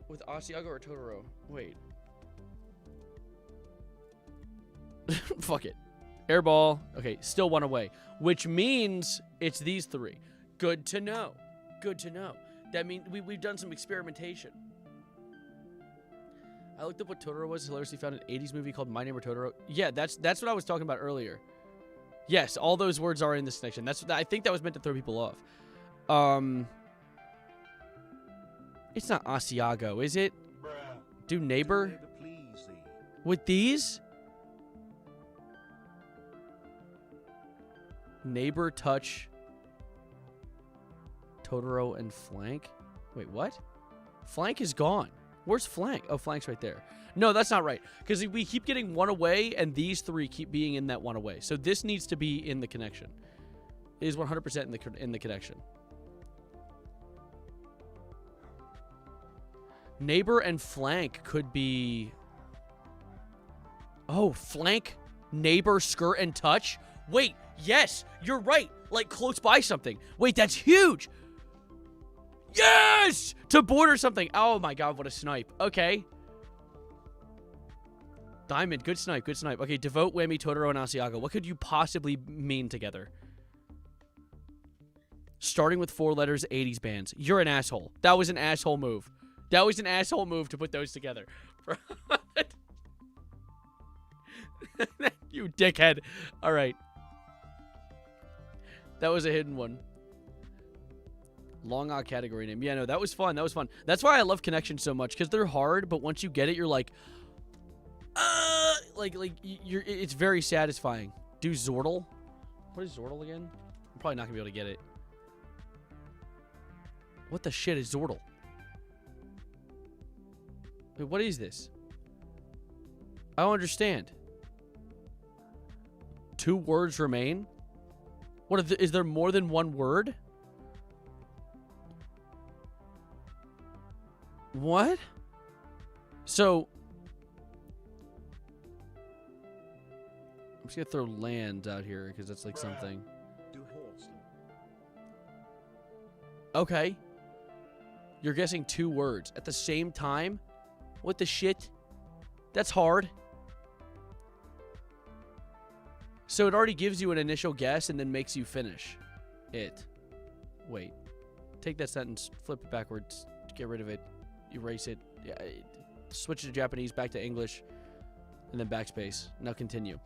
With Asiago or Totoro? Wait. Fuck it. Airball. Okay, still 1 away. Which means it's these 3. Good to know. Good to know. That means we've done some experimentation. I looked up what Totoro was. Hilariously found an 80s movie called My Neighbor Totoro. Yeah, that's what I was talking about earlier. Yes, all those words are in this section. I think that was meant to throw people off. It's not Asiago, is it? Do neighbor? With these? Neighbor, touch, Totoro, and flank. Wait, what? Flank is gone. Where's flank? Oh, flank's right there. No, that's not right. Because we keep getting 1 away, and these 3 keep being in that 1 away. So this needs to be in the connection. It is 100% in the connection. Neighbor and flank could be... Oh, flank, neighbor, skirt, and touch? Wait, yes, you're right. Like close by something. Wait, that's huge. Yes! To border something. Oh my god, what a snipe. Okay. Diamond, good snipe, good snipe. Okay, devote, whammy, Totoro, and Asiago. What could you possibly mean together? Starting with 4 letters, 80s bands. You're an asshole. That was an asshole move. That was an asshole move to put those together. You dickhead. All right. That was a hidden one. Long odd category name. Yeah, no, that was fun. That was fun. That's why I love connections so much, because they're hard, but once you get it, you're like, it's very satisfying. Do Zordle. What is Zordle again? I'm probably not gonna be able to get it. What the shit is Zordle? Wait, what is this? I don't understand. 2 words remain? What is there more than 1 word? What? So I'm just gonna throw land out here because that's like something. Okay. You're guessing 2 words at the same time? What the shit? That's hard. So it already gives you an initial guess and then makes you finish it. Wait. Take that sentence, flip it backwards, get rid of it, erase it, switch to Japanese, back to English, and then backspace. Now continue.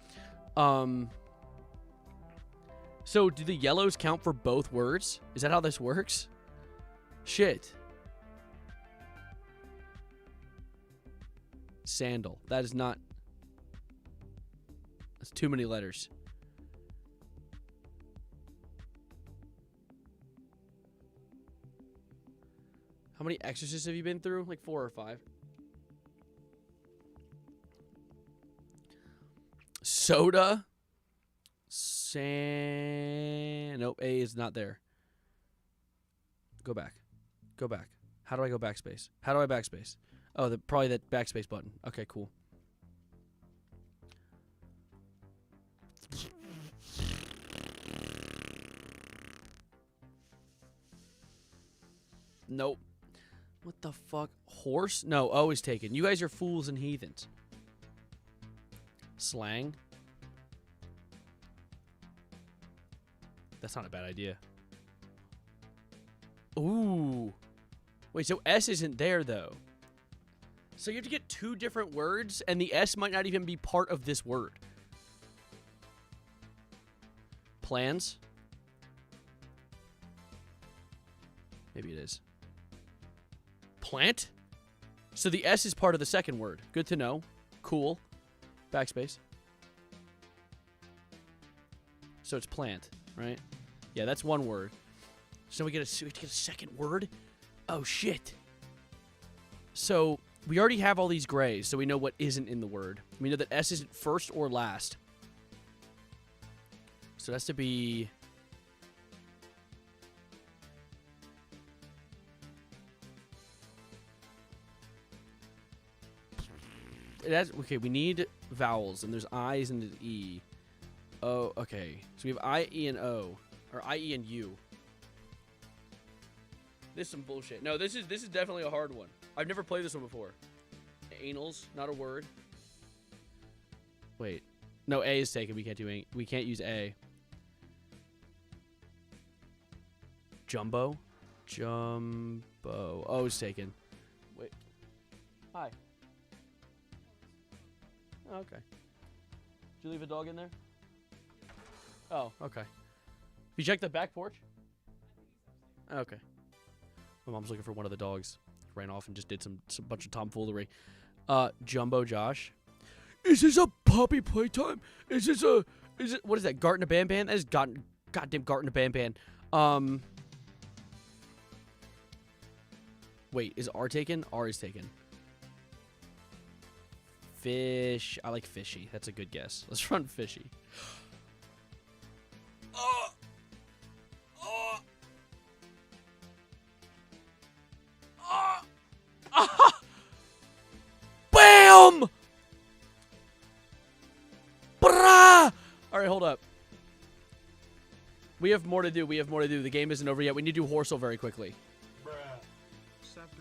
So do the yellows count for both words? Is that how this works? Shit. Sandal. That is not... That's too many letters. How many exorcists have you been through? Like 4 or 5. Soda. Nope, A is not there. Go back. Go back. How do I go backspace? How do I backspace? Oh, probably that backspace button. Okay, cool. Nope. What the fuck? Horse? No, O is taken. You guys are fools and heathens. Slang? That's not a bad idea. Ooh. Wait, so S isn't there, though. So you have to get 2 different words, and the S might not even be part of this word. Plans? Maybe it is. Plant? So the S is part of the second word. Good to know. Cool. Backspace. So it's plant, right? Yeah, that's one word. So we have to get a second word? Oh, shit. So we already have all these grays, so we know what isn't in the word. We know that S isn't first or last. So it has to be... It has, okay, we need vowels, and there's I's and an E. Oh, okay. So we have I, E, and O. Or I, E, and U. This is some bullshit. No, this is definitely a hard one. I've never played this one before. Anals, not a word. Wait. No, A is taken. We can't use A. Jumbo? Jumbo. O is taken. Wait. Hi. Oh, okay. Did you leave a dog in there? Oh, okay. You checked the back porch? Okay. My mom's looking for one of the dogs. Ran off and just did some bunch of tomfoolery. Jumbo Josh. Is this a puppy playtime? Is it, what is that, Garten a Ban Ban? That is goddamn Garten a Ban Ban. Wait, is R taken? R is taken. Fish. I like fishy. That's a good guess. Let's run fishy. Bam! Brah! All right, hold up. We have more to do. The game isn't over yet. We need to do Horsel very quickly.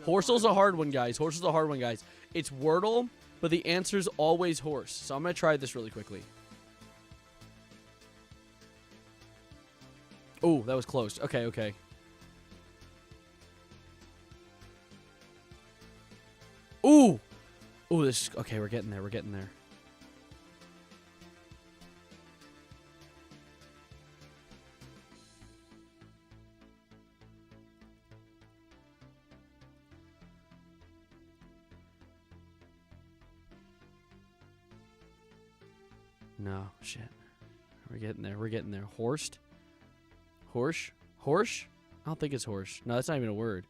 Horsel's a hard one, guys. It's Wordle, but the answer's always horse. So I'm going to try this really quickly. Oh, that was close. Okay. Ooh! Ooh, this... Okay, we're getting there. No, shit. We're getting there. Horsed? Horse? I don't think it's horse. No, that's not even a word.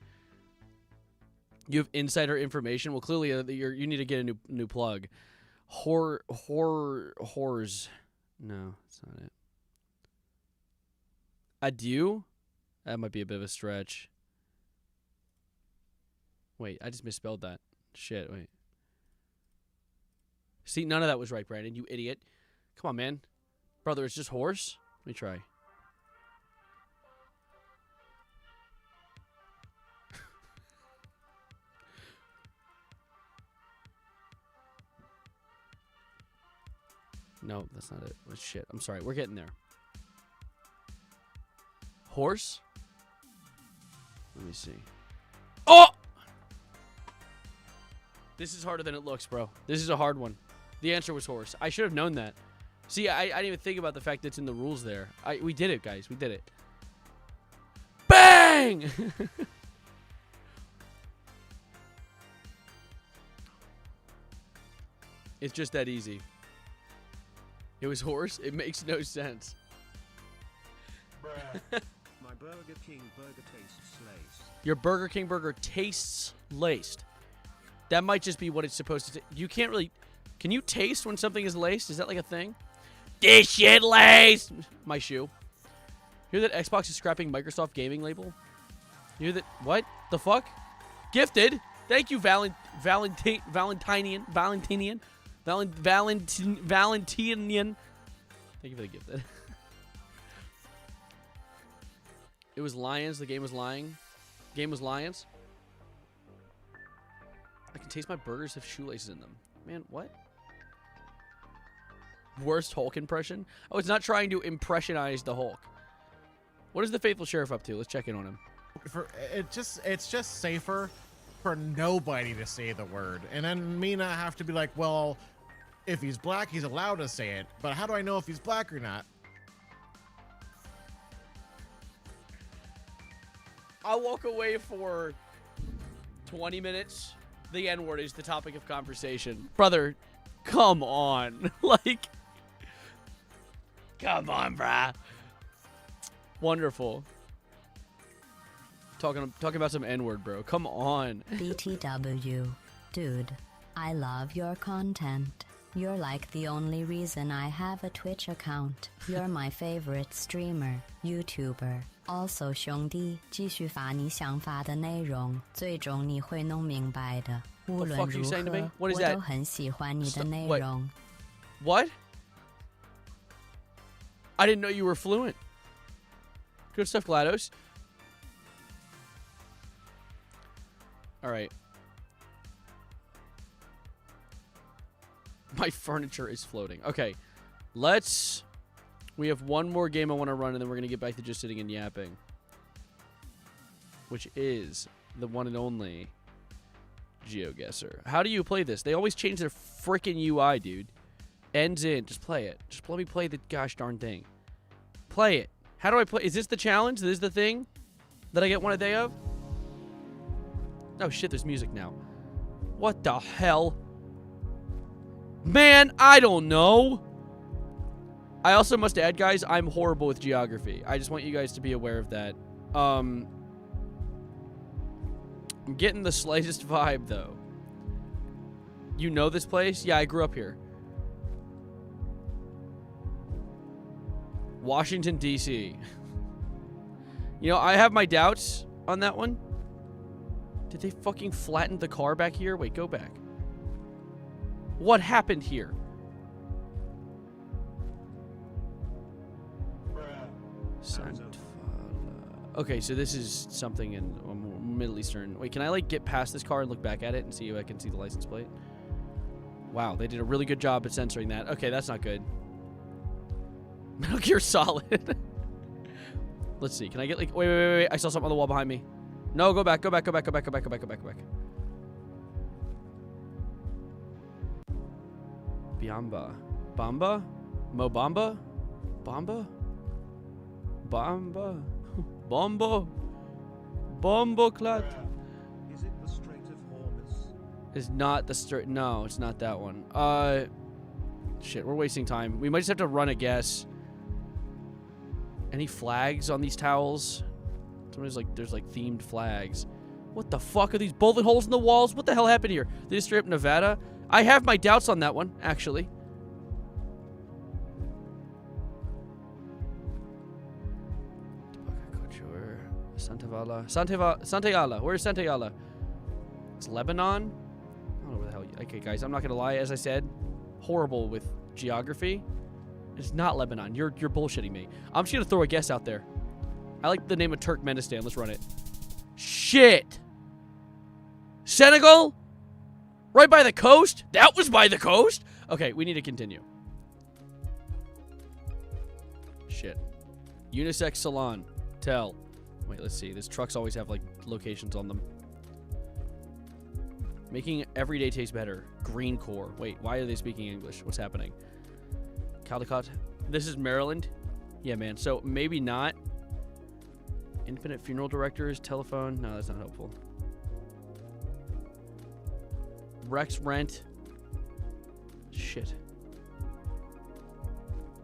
You have insider information? Well, clearly you need to get a new plug. Whores. No, that's not it. Adieu? That might be a bit of a stretch. Wait, I just misspelled that. Shit, wait. See, none of that was right, Brandon, you idiot. Come on, man. Brother, it's just horse? Let me try. No, that's not it. Oh, shit. I'm sorry. We're getting there. Horse? Let me see. Oh! This is harder than it looks, bro. This is a hard one. The answer was horse. I should have known that. See, I didn't even think about the fact that it's in the rules there. We did it, guys. We did it. Bang! It's just that easy. It was horse? It makes no sense. My Burger King burger tastes laced. Your Burger King burger tastes laced. That might just be what it's supposed to. You can't really. Can you taste when something is laced? Is that like a thing? This shit laced. My shoe. You hear that Xbox is scrapping Microsoft gaming label? You hear that? What the fuck? Gifted. Thank you, Valentinian. Thank you for the gifted. It was lions. The game was lying. Game was lions. I can taste my burgers have shoelaces in them. Man, what? Worst Hulk impression? Oh, it's not trying to impressionize the Hulk. What is the Faithful Sheriff up to? Let's check in on him. It's just safer for nobody to say the word, and then me not have to be like, well, if he's black, he's allowed to say it. But how do I know if he's black or not? I'll walk away for 20 minutes. The N-word is the topic of conversation. Brother, come on. Like, come on, brah. Wonderful. Talking about some N-word, bro. Come on. BTW. Dude, I love your content. You're like the only reason I have a Twitch account. You're my favorite streamer, YouTuber. Also, 兄弟，继续发你想发的内容，最终你会弄明白的。无论如何，我都很喜欢你的内容。What? I didn't know you were fluent. Good stuff, GLaDOS. All right. My furniture is floating. Okay. We have one more game I want to run, and then we're going to get back to just sitting and yapping. Which is the one and only Geoguessr. How do you play this? They always change their freaking UI, dude. Ends in. Just play it. Just let me play the gosh darn thing. Play it. How do I play? Is this the challenge? This is the thing that I get one a day of? Oh, shit, there's music now. What the hell? Man, I don't know. I also must add, guys, I'm horrible with geography. I just want you guys to be aware of that. I'm getting the slightest vibe, though. You know this place? Yeah, I grew up here. Washington, D.C. You know, I have my doubts on that one. Did they fucking flatten the car back here? Wait, go back. What happened here? Okay, so this is something in Middle Eastern. Wait, can I, like, get past this car and look back at it and see if I can see the license plate? Wow, they did a really good job at censoring that. Okay, that's not good. Metal Gear Solid. Let's see. Can I get, like... Wait. I saw something on the wall behind me. No, go back. Biamba. Bamba? Mobamba? Bamba? Bamba? Bombo? Bombo clat? Is it the Strait of Hormuz? It's not the Strait. No, it's not that one. Shit, we're wasting time. We might just have to run a guess. Any flags on these towels? Somebody's like, there's like themed flags. What the fuck are these bullet holes in the walls? What the hell happened here? Did they strip Nevada? I have my doubts on that one, actually. Santiala. Where's Santiala? It's Lebanon? I don't know where the hell. Okay, guys, I'm not gonna lie. As I said, horrible with geography. It's not Lebanon. You're bullshitting me. I'm just gonna throw a guess out there. I like the name of Turkmenistan. Let's run it. Shit. Senegal? Right by the coast? That was by the coast? Okay, we need to continue. Shit. Unisex salon. Tell. Wait, let's see. These trucks always have, like, locations on them. Making every day taste better. Green Corps. Wait, why are they speaking English? What's happening? Caldecott. This is Maryland? Yeah, man. So, maybe not. Infinite funeral directors. Telephone. No, that's not helpful. Rex Rent. Shit.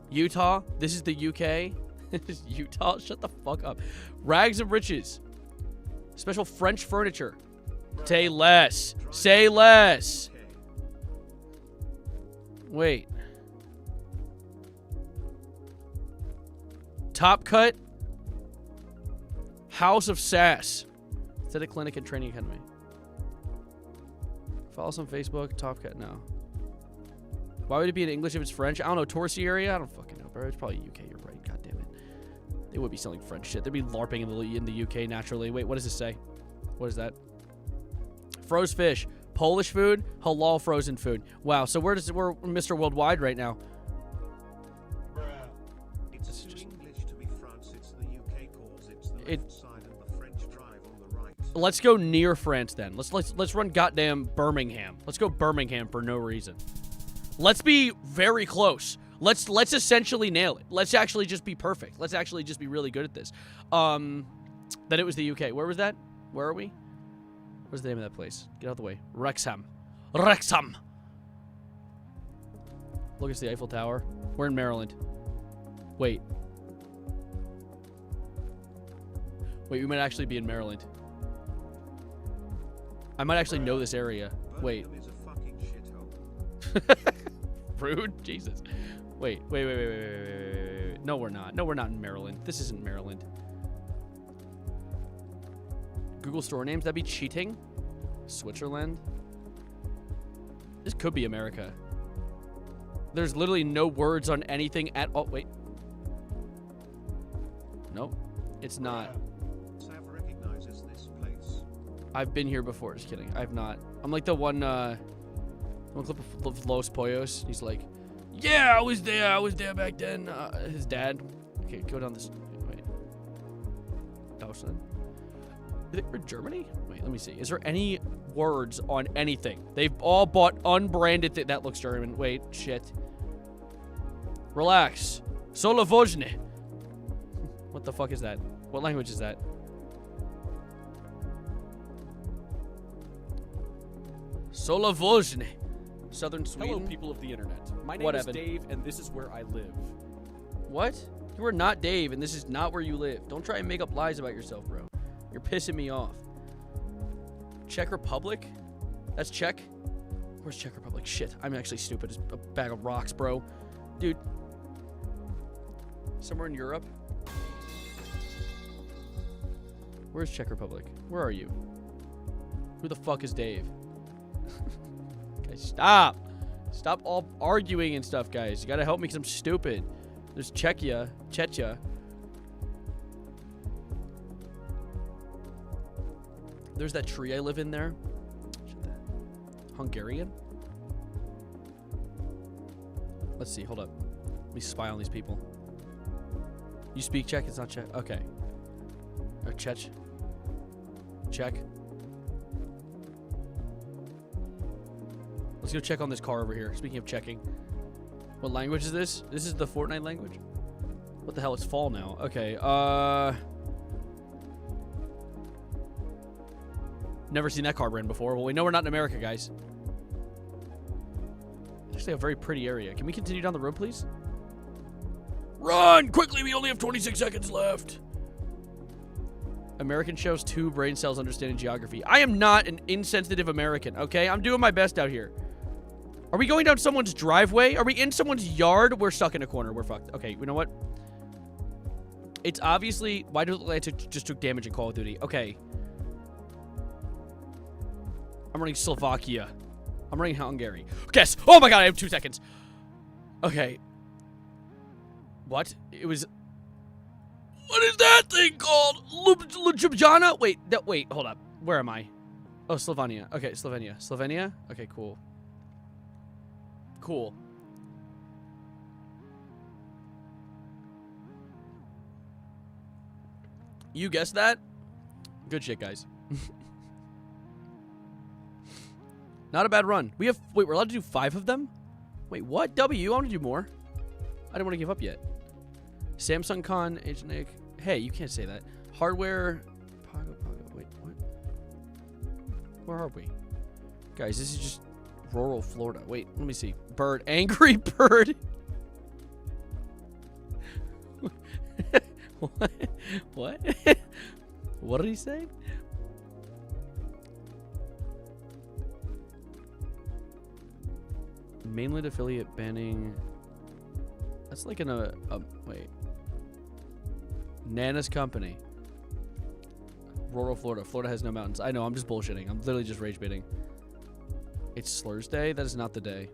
Utah. This is the UK. This is Utah. Shut the fuck up. Rags and Riches. Special French furniture. Say less. Say less. Wait. Top Cut. House of Sass. Aesthetic Clinic and Training Academy. Follow us on Facebook. Top Cat. No. Why would it be in English if it's French? I don't know. Touristy area? I don't fucking know, bro. It's probably UK. You're right. God damn it. They would be selling French shit. They'd be LARPing in the UK naturally. Wait, what does this say? What is that? Froze fish. Polish food. Halal frozen food. Wow. So we're Mr. Worldwide right now. It's too English to be France. It's the UK cause. It's the left side and the French drive on the right. Let's go near France then. Let's run goddamn Birmingham. Let's go Birmingham for no reason. Let's be very close. Let's essentially nail it. Let's actually just be perfect. Let's actually just be really good at this. That it was the UK. Where was that? Where are we? What's the name of that place? Get out of the way. Wrexham. Wrexham. Look, it's the Eiffel Tower. We're in Maryland. Wait. Wait, we might actually be in Maryland. I might actually know this area. Wait. Rude? Jesus. Wait. No, we're not. No, we're not in Maryland. This isn't Maryland. Google store names? That'd be cheating. Switzerland. This could be America. There's literally no words on anything at all. Wait. Nope. It's not. Sav recognizes this place. I've been here before. Just kidding. I've not. I'm like the one clip of Los Pollos. He's like, yeah, I was there back then. His dad. Okay, go down this. Wait. Dawson. We're Germany? Wait, let me see. Is there any words on anything? They've all bought unbranded that looks German. Wait, shit. Relax. Solovozhne. What the fuck is that? What language is that? Solovozhne. Southern Sweden. Hello, people of the internet. My name is Dave, and this is where I live. What? You are not Dave, and this is not where you live. Don't try and make up lies about yourself, bro. You're pissing me off. Czech Republic? That's Czech? Where's Czech Republic? Shit, I'm actually stupid as a bag of rocks, bro. Dude. Somewhere in Europe? Where's Czech Republic? Where are you? Who the fuck is Dave? Guys, stop. Stop all arguing and stuff, guys. You gotta help me because I'm stupid. There's Czechia. There's that tree I live in there. Hungarian? Let's see. Hold up. Let me spy on these people. You speak Czech? It's not Czech. Okay. Or Czech. Let's go check on this car over here. Speaking of checking. What language is this? This is the Fortnite language? What the hell? It's fall now. Okay. Never seen that car brand before. Well, we know we're not in America, guys. It's actually a very pretty area. Can we continue down the road, please? Run! Quickly! We only have 26 seconds left. American shows 2 brain cells understanding geography. I am not an insensitive American, okay? I'm doing my best out here. Are we going down someone's driveway? Are we in someone's yard? We're stuck in a corner. We're fucked. Okay, you know what? It's obviously... Why do it look like I just took damage in Call of Duty? Okay. I'm running Slovakia. I'm running Hungary. Guess. Oh my god, I have 2 seconds. Okay. What? It was... What is that thing called? Ljubljana? Wait, hold up. Where am I? Oh, Slovenia. Okay, Slovenia? Okay, cool. Cool. You guessed that? Good shit, guys. Not a bad run. Wait, we're allowed to do 5 of them? Wait, what? W, I want to do more. I don't want to give up yet. Samsung Con, Nick. Hey, you can't say that. Hardware. Pago. Wait, what? Where are we? Guys, this is just rural Florida. Wait, let me see. Bird. Angry Bird. What? What did he say? Mainland affiliate banning. That's like wait. Nana's company. Rural Florida. Florida has no mountains. I know, I'm just bullshitting. I'm literally just rage baiting. It's Slurs Day? That is not the day.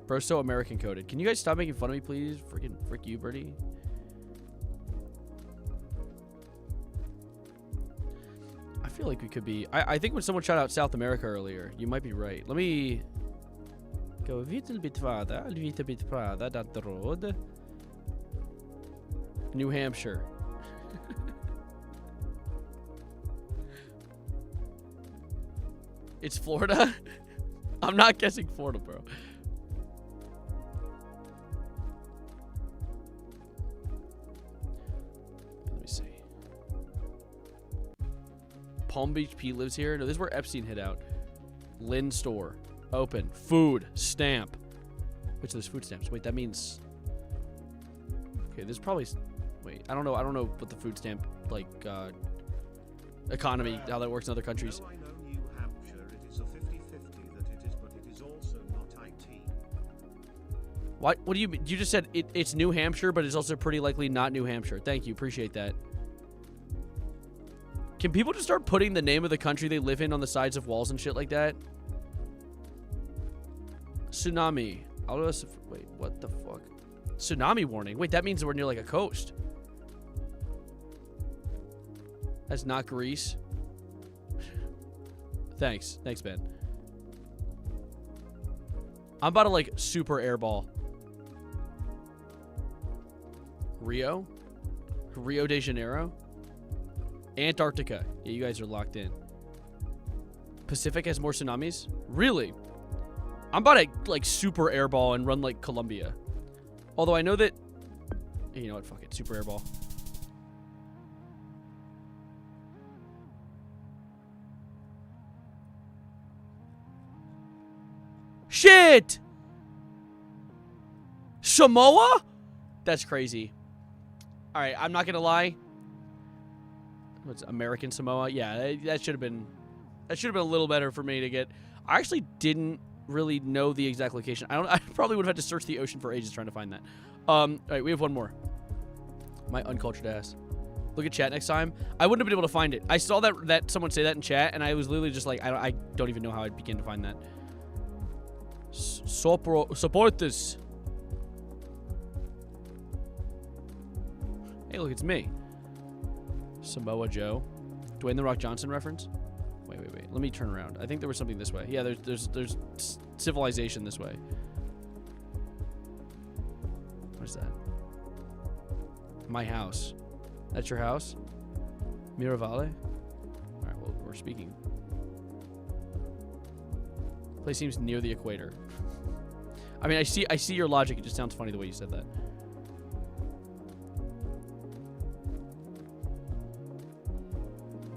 Bro, so American coded. Can you guys stop making fun of me, please? Freaking frick you, Birdie. I feel like we could be... I think when someone shot out South America earlier, you might be right. Let me go a little bit further down the road. New Hampshire. It's Florida? I'm not guessing Florida, bro. Let me see. Palm Beach P lives here. No, this is where Epstein hid out. Lynn store. Open. Food. Stamp. Which there's food stamps. Wait, that means... Okay, there's probably... Wait, I don't know what the food stamp, like, economy, how that works in other countries. I know New Hampshire, it is a 50-50 that it is, but it is also not IT. What do you mean? You just said it's New Hampshire, but it's also pretty likely not New Hampshire. Thank you. Appreciate that. Can people just start putting the name of the country they live in on the sides of walls and shit like that? Tsunami. Wait, what the fuck? Tsunami warning. Wait, that means we're near like a coast. That's not Greece. Thanks, Ben. I'm about to like super airball. Rio de Janeiro, Antarctica. Yeah, you guys are locked in. Pacific has more tsunamis? Really? I'm about to like super airball and run like Colombia. Although I know that, you know what, fuck it, super airball. Shit! Samoa? That's crazy. All right, I'm not gonna lie. What's American Samoa? Yeah, that should have been a little better for me to get. I actually didn't really know the exact location. I probably would have had to search the ocean for ages trying to find that. All right, we have one more. My uncultured ass. Look at chat next time. I wouldn't have been able to find it. I saw that someone say that in chat, and I was literally just like, I don't even know how I'd begin to find that. Support this. Hey, look, it's me. Samoa Joe. Dwayne The Rock Johnson reference? Wait. Let me turn around. I think there was something this way. Yeah, there's civilization this way. What is that? My house. That's your house? Miravale? Alright, well, we're speaking. Place seems near the equator. I mean, I see your logic. It just sounds funny the way you said that.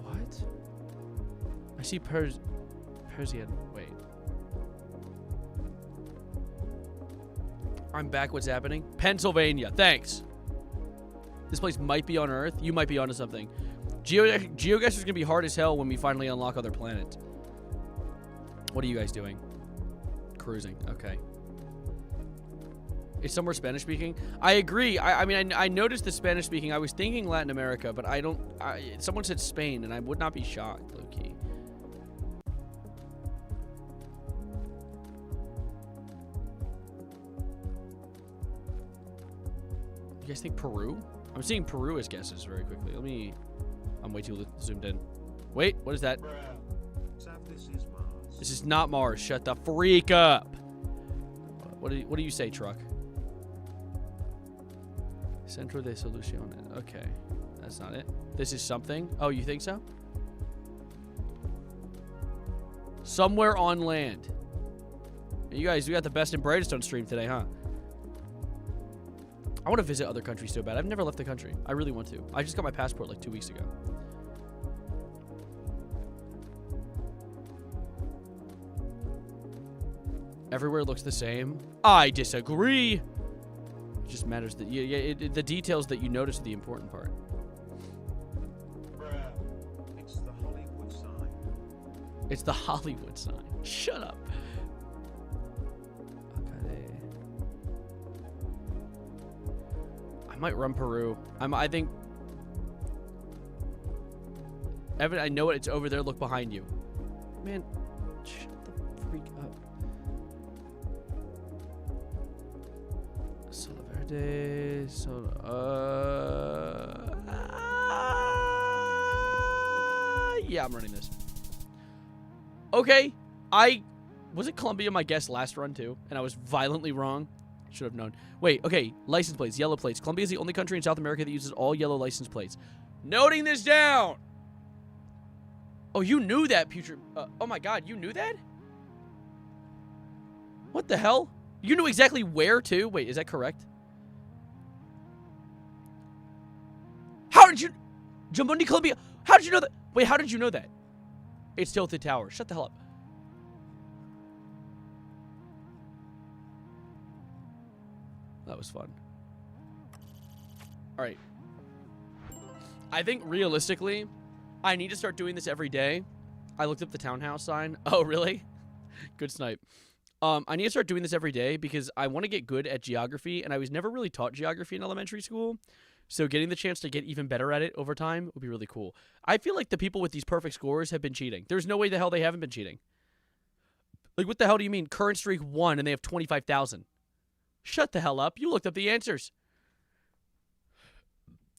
What? I see Persian. Wait. I'm back. What's happening? Pennsylvania. Thanks. This place might be on Earth. You might be onto something. Geoguessr is going to be hard as hell when we finally unlock other planets. What are you guys doing? Cruising. Okay. It's somewhere Spanish speaking. I agree. I mean, I noticed the Spanish speaking. I was thinking Latin America, but I don't. Someone said Spain, and I would not be shocked, low key. You guys think Peru? I'm seeing Peru as guesses very quickly. I'm way too zoomed in. Wait, what is that? This is not Mars. Shut the freak up. What do you say, truck? Centro de Soluciones. Okay. That's not it. This is something. Oh, you think so? Somewhere on land. You guys, we got the best and brightest on stream today, huh? I want to visit other countries so bad. I've never left the country. I really want to. I just got my passport like 2 weeks ago. Everywhere looks the same. I disagree. It just matters that the details that you notice are the important part. It's the Hollywood sign. It's the Hollywood sign. Shut up. Okay. I might run Peru. I think. Evan, I know it. It's over there. Look behind you. Man, shut the freak up. days. Yeah, I'm running this. Okay, was it Columbia my guess last run too, and I was violently wrong. Should have known. Wait, okay, license plates, yellow plates. Colombia is the only country in South America that uses all yellow license plates. Noting this down. Oh, you knew that, putrid. Oh my God, you knew that? What the hell? You knew exactly where too? Wait, is that correct? How did you, Jambundi, Colombia? How did you know that? Wait, how did you know that? It's Tilted Tower. Shut the hell up. That was fun. All right. I think realistically, I need to start doing this every day. I looked up the townhouse sign. Oh, really? Good snipe. I need to start doing this every day because I want to get good at geography, and I was never really taught geography in elementary school. So getting the chance to get even better at it over time would be really cool. I feel like the people with these perfect scores have been cheating. There's no way the hell they haven't been cheating. Like, what the hell do you mean? Current streak 1 and they have 25,000. Shut the hell up. You looked up the answers.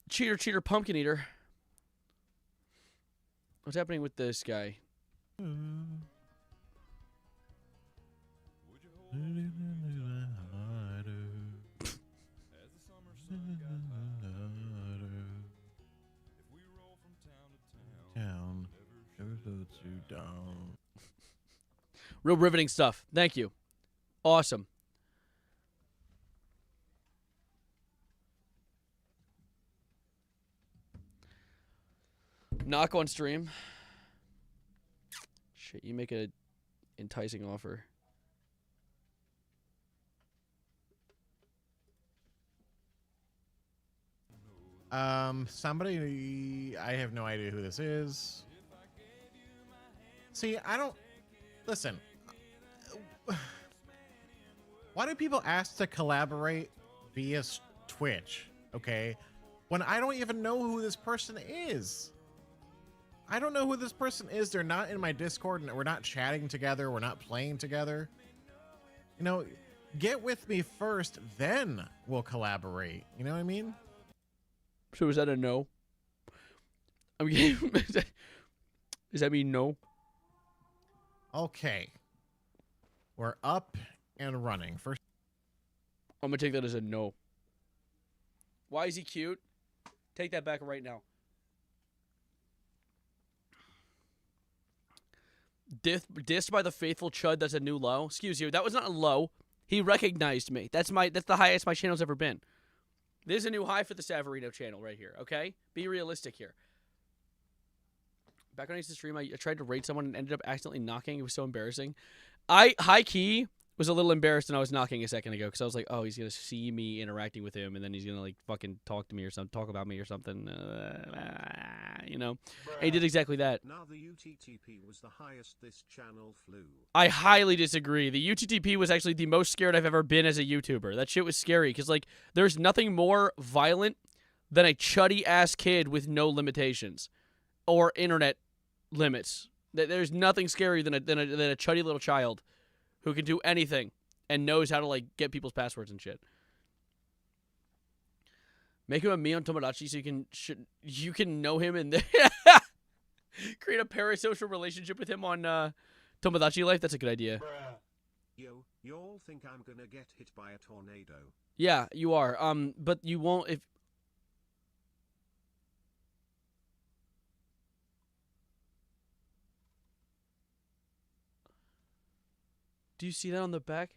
Cheater, cheater, pumpkin eater. What's happening with this guy? Real riveting stuff. Thank you. Awesome. Knock on stream. Shit, you make a enticing offer. Somebody, I have no idea who this is. See, I don't, listen. Why do people ask to collaborate via Twitch, okay, when I don't even know who this person is? I don't know who this person is. They're not in my Discord, and we're not chatting together. We're not playing together. You know, get with me first, then we'll collaborate. You know what I mean? So is that a no? I mean, does that mean no? Okay. We're up and running. First, I'm going to take that as a no. Why is he cute? Take that back right now. Dissed by the faithful chud, that's a new low. Excuse you, that was not a low. He recognized me. That's the highest my channel's ever been. This is a new high for the Savarino channel right here, okay? Be realistic here. Back when I used to stream, I tried to raid someone and ended up accidentally knocking. It was so embarrassing. High-key was a little embarrassed when I was knocking a second ago because I was like, oh, he's going to see me interacting with him and then he's going to, like, fucking talk to me or something, talk about me or something, you know? And he did exactly that. Now the UTTP was the highest this channel flew. I highly disagree. The UTTP was actually the most scared I've ever been as a YouTuber. That shit was scary because, like, there's nothing more violent than a chuddy-ass kid with no limitations or internet limits. There's nothing scarier than a chuddy little child who can do anything and knows how to, like, get people's passwords and shit. Make him a me on Tomodachi so you can know him and create a parasocial relationship with him on Tomodachi Life. That's a good idea. Yo, you all think I'm gonna get hit by a tornado? Yeah, you are. But you won't if. Do you see that on the back?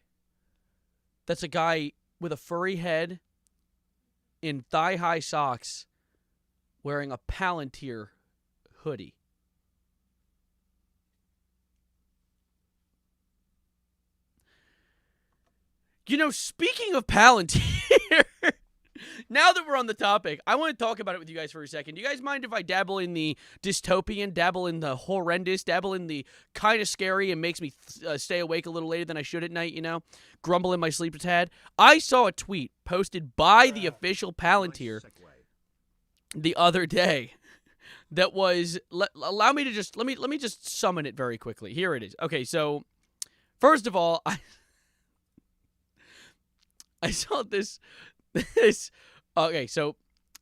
That's a guy with a furry head in thigh-high socks wearing a Palantir hoodie. You know, speaking of Palantir, now that we're on the topic, I want to talk about it with you guys for a second. Do you guys mind if I dabble in the dystopian, dabble in the horrendous, dabble in the kind of scary and makes me stay awake a little later than I should at night, you know? Grumble in my sleep a tad. I saw a tweet posted by the official Palantir the other day that was, allow me to just, let me just summon it very quickly. Here it is. Okay, so, first of all, I saw this Okay, so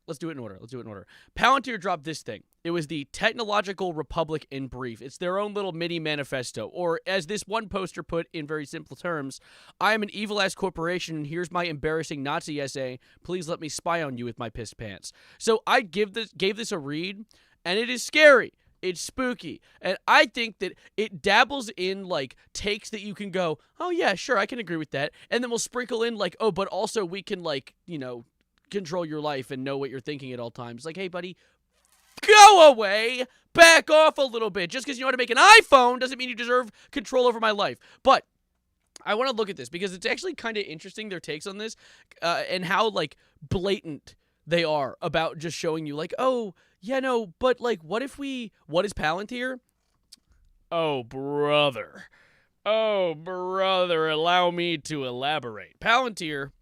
let's do it in order. Palantir dropped this thing. It was the Technological Republic in brief. It's their own little mini manifesto. Or as this one poster put in very simple terms, I am an evil-ass corporation, and here's my embarrassing Nazi essay. Please let me spy on you with my pissed pants. So I gave this a read, and it is scary. It's spooky. And I think that it dabbles in, like, takes that you can go, oh, yeah, sure, I can agree with that. And then we'll sprinkle in, like, oh, but also we can, like, you know, control your life and know what you're thinking at all times. Like, hey, buddy, go away. Back off a little bit. Just because you know how to make an iPhone doesn't mean you deserve control over my life. But I want to look at this because it's actually kind of interesting, their takes on this, and how, like, blatant they are about just showing you, like, oh, yeah, no, but, like, what is Palantir? Oh, brother, allow me to elaborate. Palantir,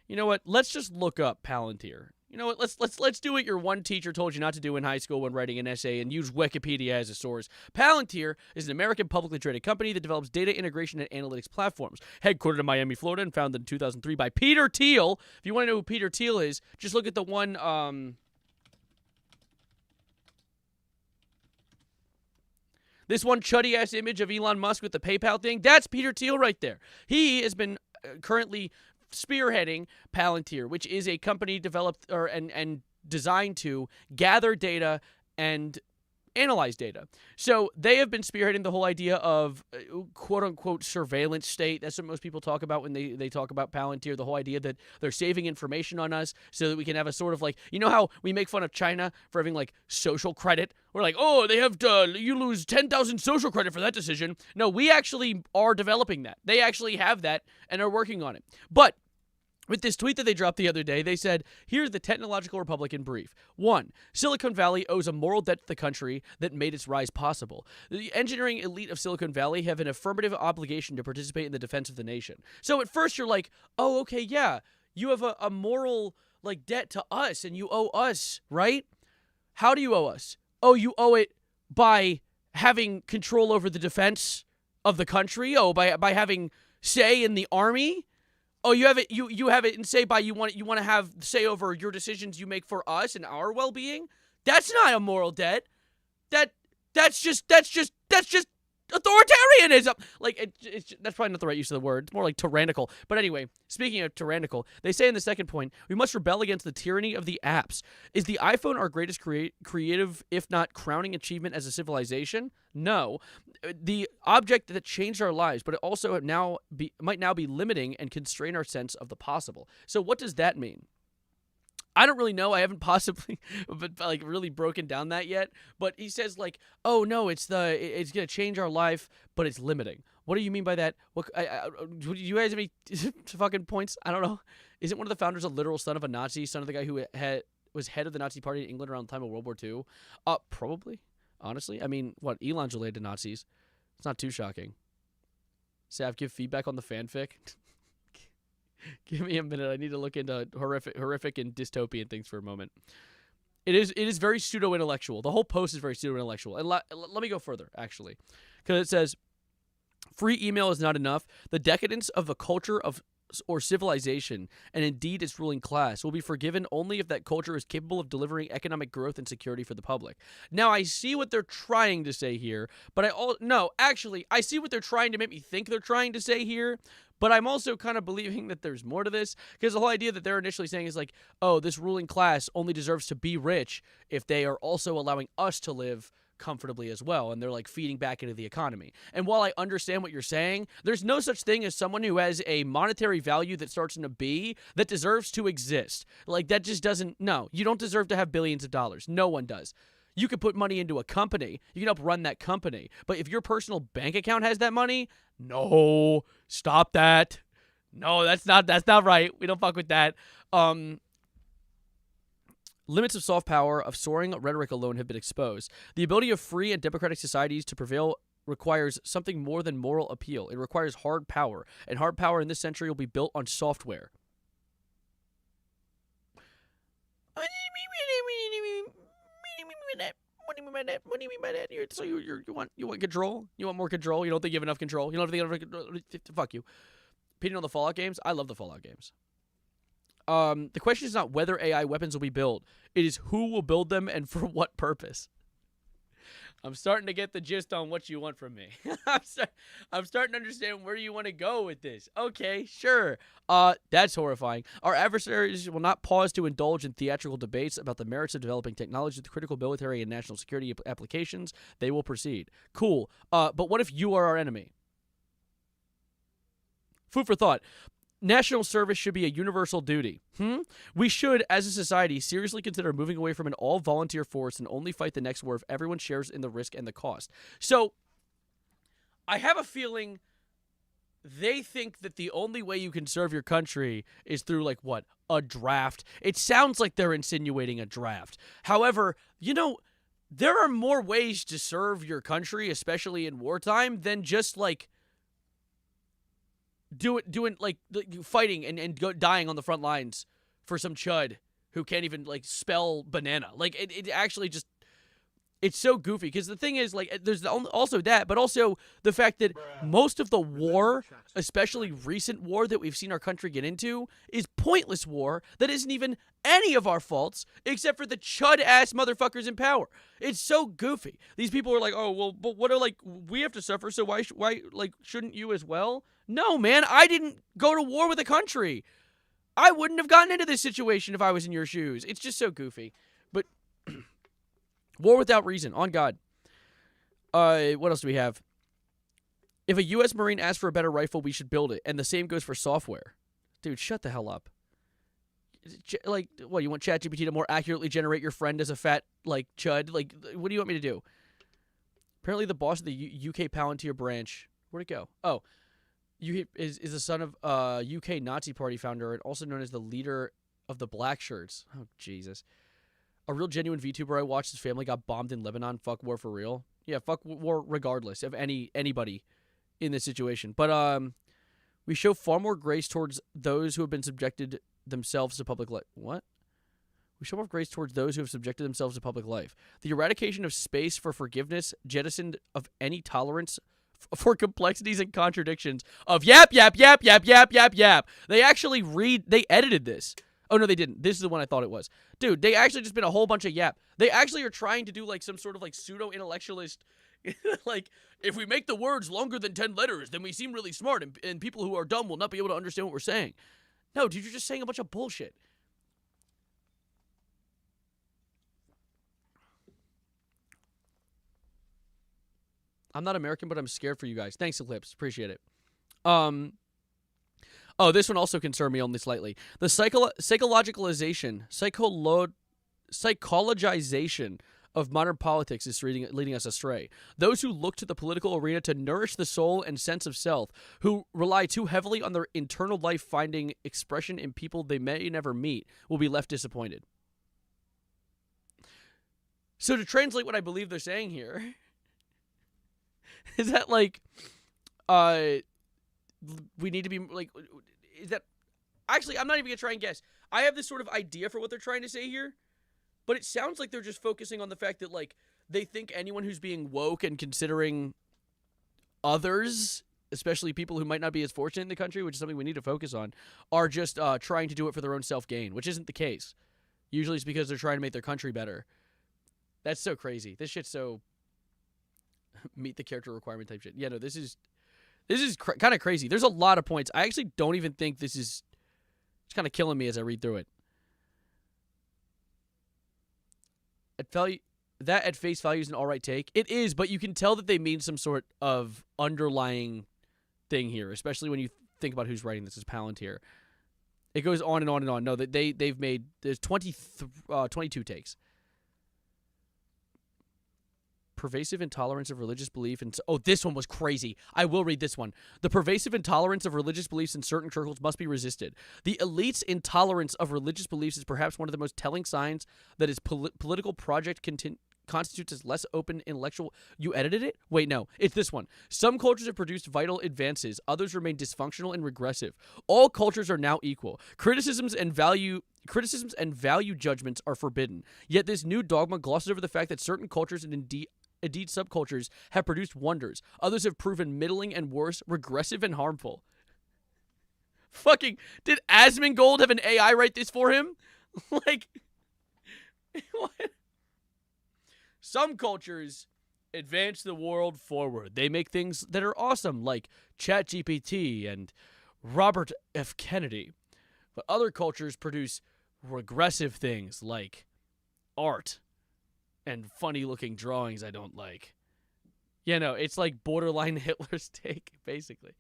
you know what? Let's just look up Palantir. You know what? Let's do what your one teacher told you not to do in high school when writing an essay and use Wikipedia as a source. Palantir is an American publicly traded company that develops data integration and analytics platforms. Headquartered in Miami, Florida, and founded in 2003 by Peter Thiel. If you want to know who Peter Thiel is, just look at the one. This one chuddy-ass image of Elon Musk with the PayPal thing, that's Peter Thiel right there. He has been currently spearheading Palantir, which is a company developed and designed to gather data and analyze data. So they have been spearheading the whole idea of quote-unquote surveillance state. That's what most people talk about when they talk about Palantir, the whole idea that they're saving information on us so that we can have a sort of, like, you know how we make fun of China for having, like, social credit? We're like, oh, they have you lose 10,000 social credit for that decision. No, we actually are developing that. They actually have that and are working on it. But with this tweet that they dropped the other day, they said, here's the Technological Republic in brief. 1. Silicon Valley owes a moral debt to the country that made its rise possible. The engineering elite of Silicon Valley have an affirmative obligation to participate in the defense of the nation. So at first you're like, oh, okay, yeah, you have a moral, like, debt to us, and you owe us, right? How do you owe us? Oh, you owe it by having control over the defense of the country? Oh, by having say in the army? Oh, you have it. You have it, and say by you want to have say over your decisions you make for us and our well-being. That's not a moral debt. That's just authoritarianism. Like that's probably not the right use of the word. It's more like tyrannical. But anyway, speaking of tyrannical, they say in the second point, we must rebel against the tyranny of the apps. Is the iPhone our greatest creative, if not crowning achievement as a civilization? No. The object that changed our lives, but it also might now be limiting and constrain our sense of the possible. So what does that mean? I don't really know. I haven't possibly really broken down that yet. But he says, like, oh no, it's gonna change our life, but it's limiting. What do you mean by that? What do you guys have any fucking points? I don't know. Isn't one of the founders a literal son of a Nazi, son of the guy who was head of the Nazi Party in England around the time of World War II? Probably. Honestly, I mean, what? Elon's related to Nazis. It's not too shocking. Sav, give feedback on the fanfic. Give me a minute. I need to look into horrific and dystopian things for a moment. It is very pseudo-intellectual. The whole post is very pseudo-intellectual. And let me go further, actually. Because it says, free email is not enough. The decadence of the culture or civilization, and indeed its ruling class, will be forgiven only if that culture is capable of delivering economic growth and security for the public. Now, I see what they're trying to say here, but I see what they're trying to make me think they're trying to say here, but I'm also kind of believing that there's more to this, because the whole idea that they're initially saying is like, oh, this ruling class only deserves to be rich if they are also allowing us to live comfortably as well, and they're like feeding back into the economy. And while I understand what you're saying, there's no such thing as someone who has a monetary value that starts in a B that deserves to exist. Like, that just doesn't, no, you don't deserve to have billions of dollars. No one does. You could put money into a company, you can help run that company, but if your personal bank account has that money, no, stop that. No, that's not right. We don't fuck with that. Limits of soft power of soaring rhetoric alone have been exposed. The ability of free and democratic societies to prevail requires something more than moral appeal. It requires hard power, and hard power in this century will be built on software. What do you mean by that? So you want control? You want more control? You don't think you have enough control? You don't think you have enough control? Fuck you. Opinion on the Fallout games? I love the Fallout games. The question is not whether AI weapons will be built. It is who will build them and for what purpose. I'm starting to get the gist on what you want from me. I'm starting to understand where you want to go with this. Okay, sure. That's horrifying. Our adversaries will not pause to indulge in theatrical debates about the merits of developing technology with critical military and national security applications. They will proceed. Cool. But what if you are our enemy? Food for thought. National service should be a universal duty. We should, as a society, seriously consider moving away from an all-volunteer force and only fight the next war if everyone shares in the risk and the cost. So, I have a feeling they think that the only way you can serve your country is through, like, what? A draft. It sounds like they're insinuating a draft. However, you know, there are more ways to serve your country, especially in wartime, than just, like, doing like fighting and dying on the front lines for some chud who can't even like spell banana. Like it actually just, it's so goofy because the thing is like there's also that, but also the fact that most of the war, especially recent war that we've seen our country get into, is pointless war that isn't even any of our faults except for the chud ass motherfuckers in power. It's so goofy. These people are like, oh well, but what are like we have to suffer, so why like shouldn't you as well? No, man, I didn't go to war with a country. I wouldn't have gotten into this situation if I was in your shoes. It's just so goofy. But war without reason, on God. What else do we have? If a U.S. Marine asks for a better rifle, we should build it. And the same goes for software. Dude, shut the hell up. Like, what, you want ChatGPT to more accurately generate your friend as a fat, like, chud? Like, what do you want me to do? Apparently the boss of the UK Palantir branch. Where'd it go? Oh. Is the son of UK Nazi Party founder and also known as the leader of the Black Shirts. Oh, Jesus. A real genuine VTuber I watched, his family got bombed in Lebanon. Fuck war for real. Yeah, fuck war regardless of anybody in this situation. But we show far more grace towards those who have been subjected themselves to public life. What? We show more grace towards those who have subjected themselves to public life. The eradication of space for forgiveness, jettisoned of any tolerance for complexities and contradictions of yap. They actually they edited this. Oh, no, they didn't. This is the one I thought it was. Dude, they actually just been a whole bunch of yap. They actually are trying to do like some sort of like pseudo-intellectualist, like, if we make the words longer than 10 letters, then we seem really smart and people who are dumb will not be able to understand what we're saying. No, dude, you're just saying a bunch of bullshit. I'm not American, but I'm scared for you guys. Thanks, Eclipse. Appreciate it. Oh, this one also concerned me only slightly. The psychologization of modern politics is leading us astray. Those who look to the political arena to nourish the soul and sense of self, who rely too heavily on their internal life finding expression in people they may never meet, will be left disappointed. So to translate what I believe they're saying here, is that like, we need to be like, is that, actually, I'm not even going to try and guess. I have this sort of idea for what they're trying to say here, but it sounds like they're just focusing on the fact that, like, they think anyone who's being woke and considering others, especially people who might not be as fortunate in the country, which is something we need to focus on, are just trying to do it for their own self-gain, which isn't the case. Usually it's because they're trying to make their country better. That's so crazy. This shit's so meet the character requirement type shit. Yeah, no, this is kind of crazy. There's a lot of points. I actually don't even think this is, it's kind of killing me as I read through it. At face value is an alright take. It is, but you can tell that they mean some sort of underlying thing here, especially when you think about who's writing this as Palantir. It goes on and on and on. No, they've made, there's 22 takes. Pervasive intolerance of religious belief and this one was crazy. I will read this one. The pervasive intolerance of religious beliefs in certain circles must be resisted. The elite's intolerance of religious beliefs is perhaps one of the most telling signs that its political project constitutes as less open intellectual. You edited it? Wait, no. It's this one. Some cultures have produced vital advances. Others remain dysfunctional and regressive. All cultures are now equal. Criticisms and value judgments are forbidden. Yet this new dogma glosses over the fact that certain cultures and indeed subcultures have produced wonders. Others have proven middling and worse, regressive and harmful. Fucking, did Asmongold have an AI write this for him? Like, what? Some cultures advance the world forward. They make things that are awesome, like ChatGPT and Robert F. Kennedy. But other cultures produce regressive things like art and funny-looking drawings I don't like. Yeah, no, it's like borderline Hitler's take, basically.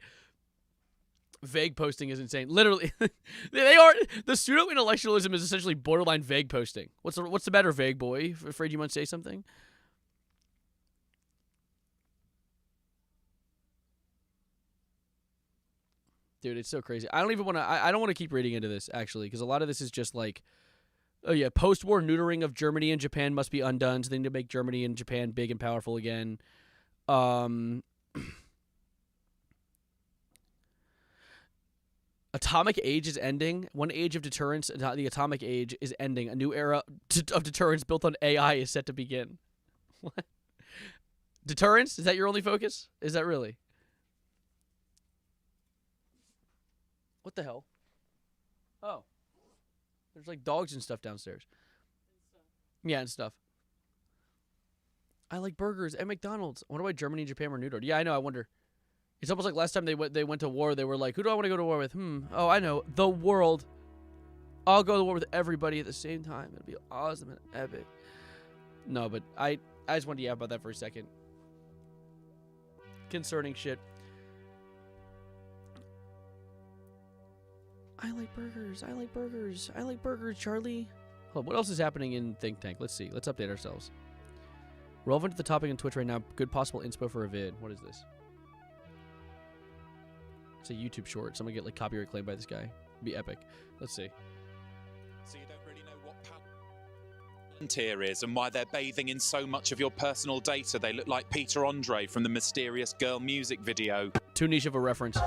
Vague posting is insane. Literally, they are. The pseudo-intellectualism is essentially borderline vague posting. What's the matter, vague boy? Afraid you might say something? Dude, it's so crazy. I don't even want to. I don't want to keep reading into this actually, because a lot of this is just like, oh yeah, post-war neutering of Germany and Japan must be undone. So they need to make Germany and Japan big and powerful again. Atomic age is ending. One age of deterrence, the atomic age, is ending. A new era of deterrence built on AI is set to begin. What? Deterrence? Is that your only focus? Is that really? What the hell? Oh. There's like dogs and stuff downstairs. Yeah, and stuff. I like burgers at McDonald's. I wonder why Germany and Japan were neutered. Yeah, I know. I wonder. It's almost like last time they went to war, they were like, who do I want to go to war with? Oh, I know. The world. I'll go to war with everybody at the same time. It'll be awesome and epic. No, but I just wanted to yap about that for a second. Concerning shit. I like burgers. I like burgers. I like burgers, Charlie. Hold on, what else is happening in Think Tank? Let's see. Let's update ourselves. Relevant to the topic on Twitch right now. Good possible inspo for a vid. What is this? It's a YouTube short. So I'm going to get like copyright claimed by this guy. It'd be epic. Let's see. So you don't really know what Palantir is and why they're bathing in so much of your personal data. They look like Peter Andre from the Mysterious Girl music video. Too niche of a reference.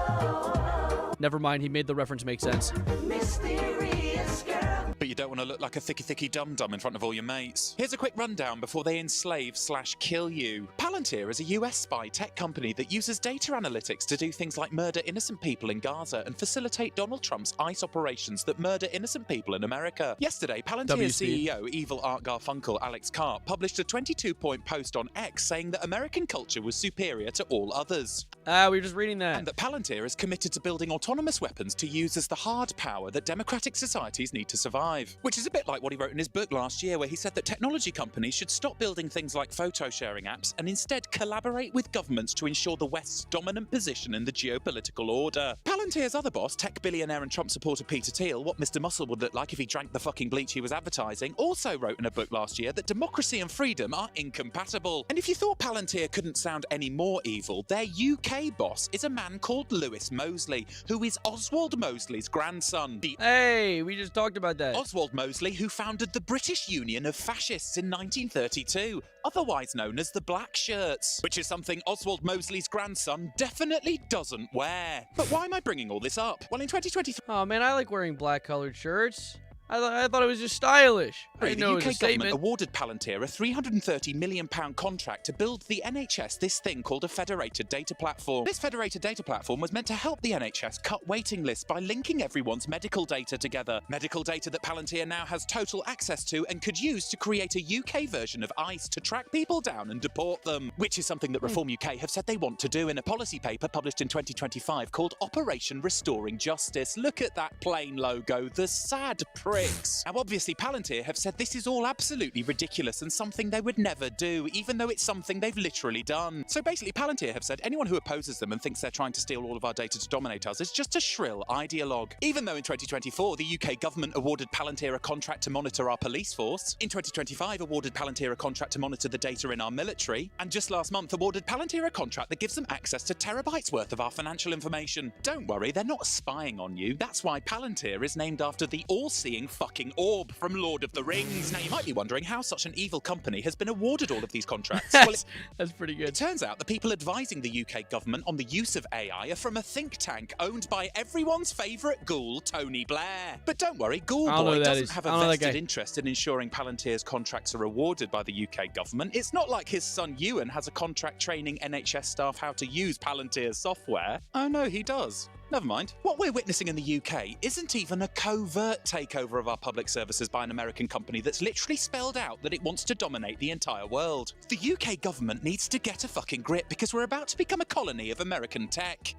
Never mind, he made the reference make sense. Mysterious girl. But you don't want to look like a thicky dum-dum in front of all your mates. Here's a quick rundown before they enslave/kill you. Palantir is a US spy tech company that uses data analytics to do things like murder innocent people in Gaza and facilitate Donald Trump's ICE operations that murder innocent people in America. Yesterday, Palantir CEO, Evil Art Garfunkel Alex Karp, published a 22-point post on X saying that American culture was superior to all others. We were just reading that. And that Palantir is committed to building autonomous weapons to use as the hard power that democratic societies need to survive. Which is a bit like what he wrote in his book last year, where he said that technology companies should stop building things like photo sharing apps and instead collaborate with governments to ensure the West's dominant position in the geopolitical order. Palantir's other boss, tech billionaire and Trump supporter Peter Thiel, what Mr. Muscle would look like if he drank the fucking bleach he was advertising, also wrote in a book last year that democracy and freedom are incompatible. And if you thought Palantir couldn't sound any more evil, their UK boss is a man called Lewis Mosley, who is Oswald Mosley's grandson. Hey, we just talked about that. Oswald Mosley, who founded the British Union of Fascists in 1932, otherwise known as the Black Shirts, which is something Oswald Mosley's grandson definitely doesn't wear. But why am I bringing all this up? Well, in 2023... Oh, man, I like wearing black-colored shirts. I thought it was just stylish. I didn't know it was a statement. The UK government awarded Palantir a £330 million contract to build the NHS this thing called a federated data platform. This federated data platform was meant to help the NHS cut waiting lists by linking everyone's medical data together. Medical data that Palantir now has total access to and could use to create a UK version of ICE to track people down and deport them, which is something that Reform UK have said they want to do in a policy paper published in 2025 called Operation Restoring Justice. Look at that plane logo, the sad prick. Now, obviously, Palantir have said this is all absolutely ridiculous and something they would never do, even though it's something they've literally done. So basically, Palantir have said anyone who opposes them and thinks they're trying to steal all of our data to dominate us is just a shrill ideologue. Even though in 2024, the UK government awarded Palantir a contract to monitor our police force, in 2025 awarded Palantir a contract to monitor the data in our military, and just last month awarded Palantir a contract that gives them access to terabytes worth of our financial information. Don't worry, they're not spying on you. That's why Palantir is named after the all-seeing fucking orb from Lord of the Rings. Now, you might be wondering how such an evil company has been awarded all of these contracts. Well, that's pretty good. It turns out the people advising the UK government on the use of AI are from a think tank owned by everyone's favourite ghoul, Tony Blair. But don't worry, Ghoul Boy doesn't have a vested interest in ensuring Palantir's contracts are awarded by the UK government. It's not like his son Ewan has a contract training NHS staff how to use Palantir's software. Oh no, he does. Never mind. What we're witnessing in the UK isn't even a covert takeover of our public services by an American company that's literally spelled out that it wants to dominate the entire world. The UK government needs to get a fucking grip because we're about to become a colony of American tech.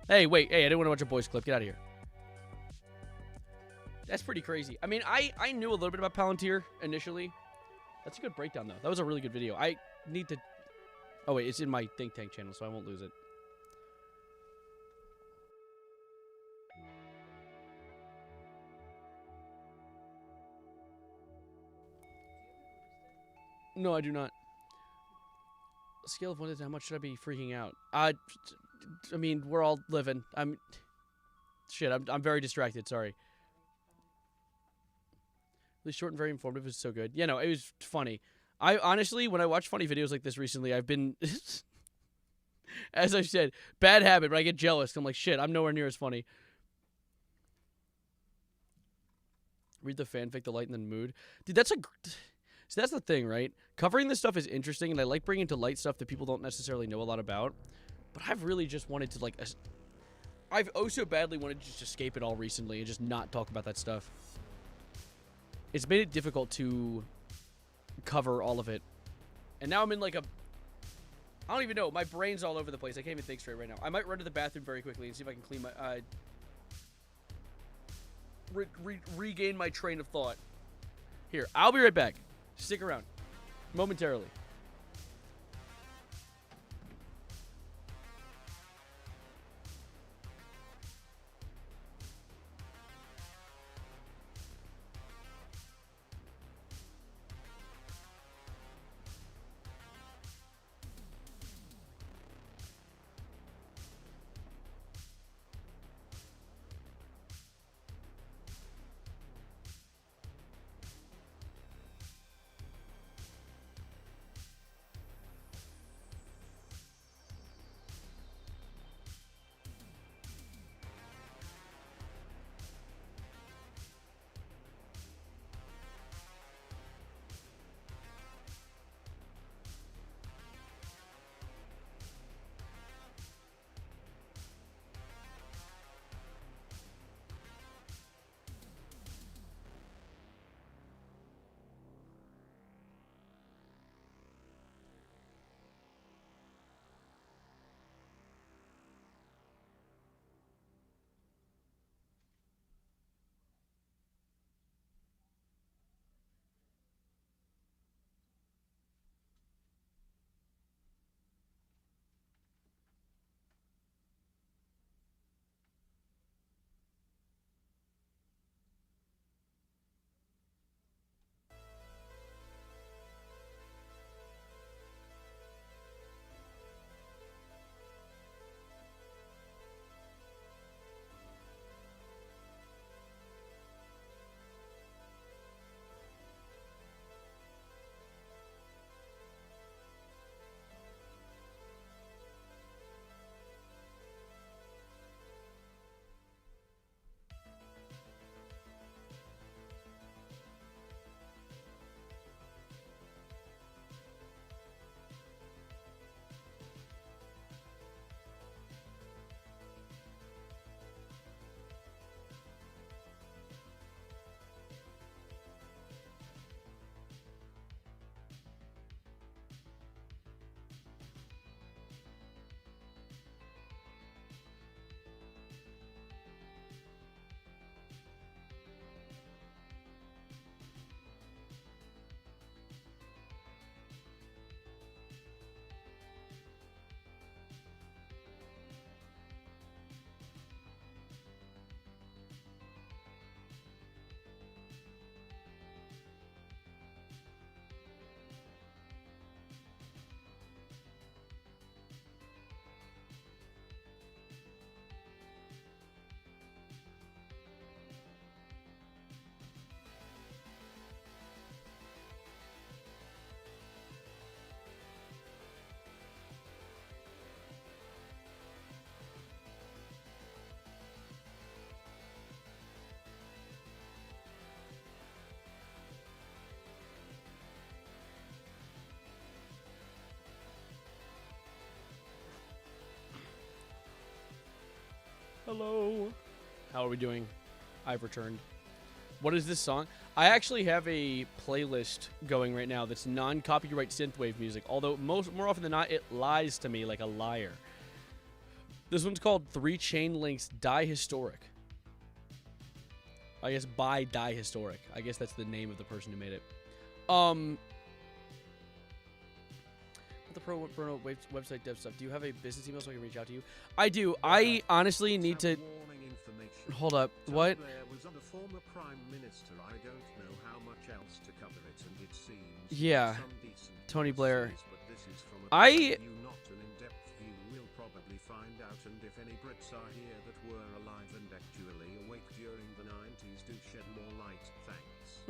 Hey, wait. Hey, I didn't want to watch a boys clip. Get out of here. That's pretty crazy. I mean, I knew a little bit about Palantir initially. That's a good breakdown, though. That was a really good video. I need to... Oh, wait. It's in my Think Tank channel, so I won't lose it. No, I do not. A scale of 1 to 10, how much should I be freaking out? I mean, we're all living. I'm very distracted. Sorry. Really short and very informative. It's so good. Yeah, no, it was funny. I honestly, when I watch funny videos like this recently, I've been, as I said, bad habit, but I get jealous. I'm like, shit, I'm nowhere near as funny. Read the fanfic, the light, and the mood. Dude, so that's the thing, right? Covering this stuff is interesting, and I like bringing to light stuff that people don't necessarily know a lot about. But I've really just wanted to, like... I've oh so badly wanted to just escape it all recently and just not talk about that stuff. It's made it difficult to cover all of it. And now I'm in, like, a... I don't even know. My brain's all over the place. I can't even think straight right now. I might run to the bathroom very quickly and see if I can clean my... regain my train of thought. Here, I'll be right back. Stick around. Momentarily. Hello. How are we doing? I've returned. What is this song? I actually have a playlist going right now that's non-copyright synthwave music, although more often than not, it lies to me like a liar. This one's called 3 Chain Links Die Historic. I guess by Die Historic. I guess that's the name of the person who made it. The Pro Burnout website dev stuff. Do you have a business email so I can reach out to you? I do. I honestly need to... Hold up. What? Was on a former prime minister. I don't know how much else to cover it, and it seems yeah. some decent Tony Blair. but this is from a you, not an in-depth view. We'll probably find out, and if any Brits are here that were alive and actually awake during the 90s, do shed more light. Thanks.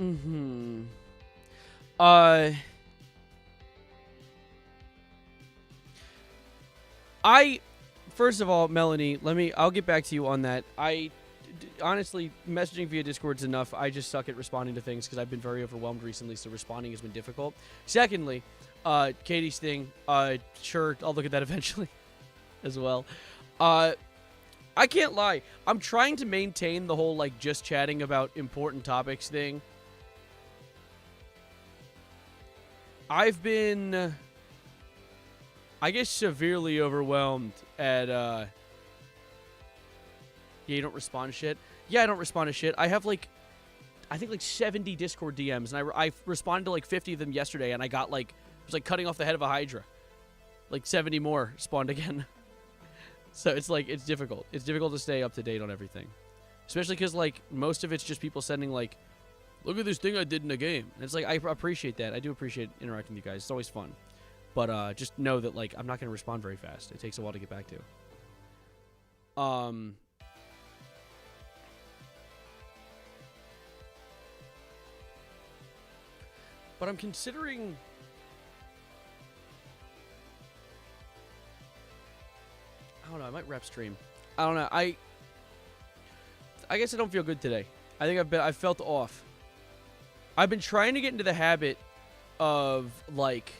First of all, Melanie, I'll get back to you on that. Honestly, messaging via Discord's enough. I just suck at responding to things because I've been very overwhelmed recently, so responding has been difficult. Secondly, Katie's thing, sure, I'll look at that eventually as well. I can't lie. I'm trying to maintain the whole, like, just chatting about important topics thing. I've been... I get severely overwhelmed at, yeah, you don't respond to shit. Yeah, I don't respond to shit. I have, like, I think, like, 70 Discord DMs, and I responded to, like, 50 of them yesterday, and I got, like, it was like cutting off the head of a Hydra. Like, 70 more spawned again. So it's, like, it's difficult. It's difficult to stay up to date on everything. Especially because, like, most of it's just people sending, like, look at this thing I did in a game. And it's, like, I appreciate that. I do appreciate interacting with you guys. It's always fun. But just know that, like, I'm not going to respond very fast. It takes a while to get back to. But I'm considering... I don't know. I might rep stream. I don't know. I guess I don't feel good today. I think I felt off. I've been trying to get into the habit of, like...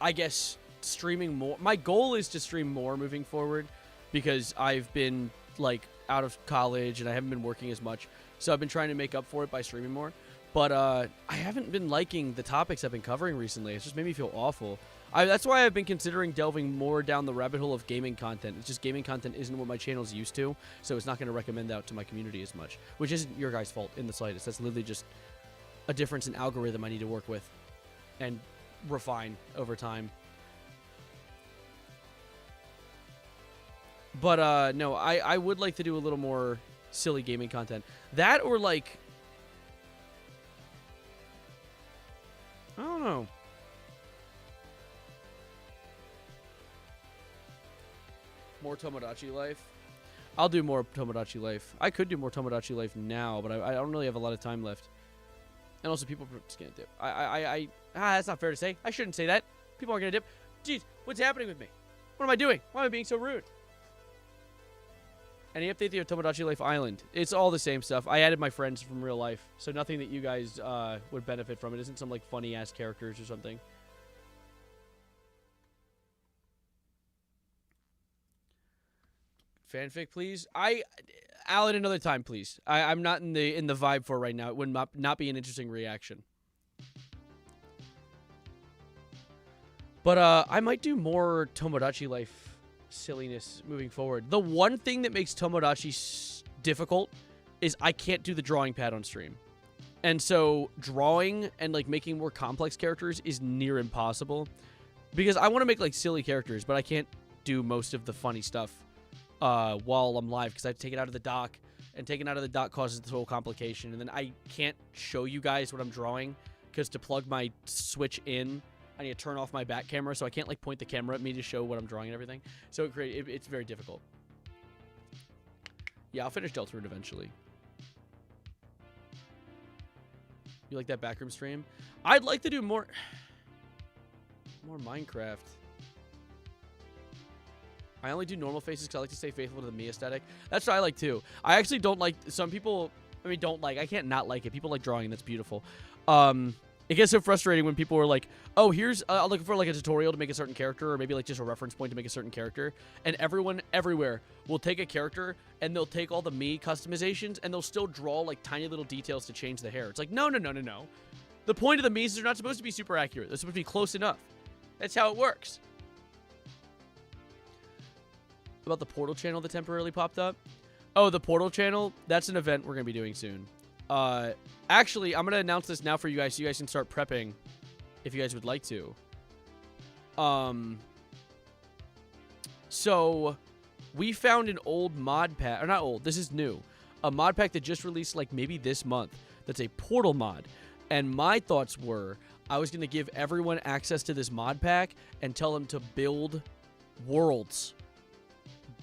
I guess streaming more. My goal is to stream more moving forward because I've been, like, out of college and I haven't been working as much. So I've been trying to make up for it by streaming more. But I haven't been liking the topics I've been covering recently. It's just made me feel awful. That's why I've been considering delving more down the rabbit hole of gaming content. It's just gaming content isn't what my channel's used to, so it's not going to recommend that to my community as much, which isn't your guys' fault in the slightest. That's literally just a difference in algorithm I need to work with and refine over time. But no, I would like to do a little more silly gaming content. That or, like, I don't know. More Tomodachi Life. I'll do more Tomodachi Life. I could do more Tomodachi Life now, but I don't really have a lot of time left. And also, people just gonna dip. That's not fair to say. I shouldn't say that. People aren't gonna dip. Jeez, what's happening with me? What am I doing? Why am I being so rude? Any update to your Tomodachi Life Island? It's all the same stuff. I added my friends from real life, so nothing that you guys would benefit from. It isn't some, like, funny-ass characters or something. Fanfic, please. Alan, another time, please. I'm not in the vibe for right now. It would not be an interesting reaction. But I might do more Tomodachi Life silliness moving forward. The one thing that makes Tomodachi difficult is I can't do the drawing pad on stream. And so drawing and, like, making more complex characters is near impossible. Because I want to make, like, silly characters, but I can't do most of the funny stuff while I'm live because I have to take it out of the dock, and taking it out of the dock causes this whole complication, and then I can't show you guys what I'm drawing because to plug my Switch in, I need to turn off my back camera, so I can't, like, point the camera at me to show what I'm drawing and everything. So it's very difficult. Yeah, I'll finish Deltarune eventually. You like that backroom stream? I'd like to do more Minecraft. I only do normal faces because I like to stay faithful to the me aesthetic. That's what I like, too. I actually don't like... Some people... I mean, don't like... I can't not like it. People like drawing. That's beautiful. It gets so frustrating when people are like, oh, here's I'm looking for like a tutorial to make a certain character, or maybe like just a reference point to make a certain character, and everyone everywhere will take a character and they'll take all the me customizations and they'll still draw like tiny little details to change the hair. It's like, no. The point of the me's is they're not supposed to be super accurate. They're supposed to be close enough. That's how it works. About the Portal channel that temporarily popped up. Oh, the Portal channel, that's an event we're going to be doing soon. Actually, I'm going to announce this now for you guys so you guys can start prepping if you guys would like to. So we found an old mod pack, or not old, this is new. A mod pack that just released like maybe this month that's a Portal mod. And my thoughts were I was going to give everyone access to this mod pack and tell them to build worlds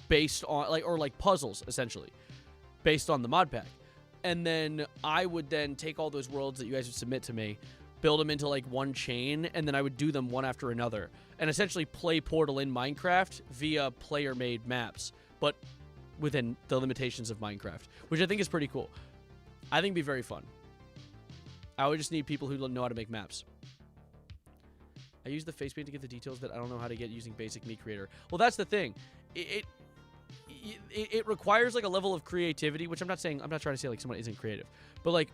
based on like puzzles essentially based on the mod pack. And then I would then take all those worlds that you guys would submit to me, build them into like one chain, and then I would do them one after another and essentially play Portal in Minecraft via player-made maps, but within the limitations of Minecraft, which I think is pretty cool. I think it'd be very fun. I would just need people who know how to make maps. I use the face paint to get the details that I don't know how to get using basic Me Creator. Well, that's the thing. It requires like a level of creativity, which I'm not trying to say like someone isn't creative, but like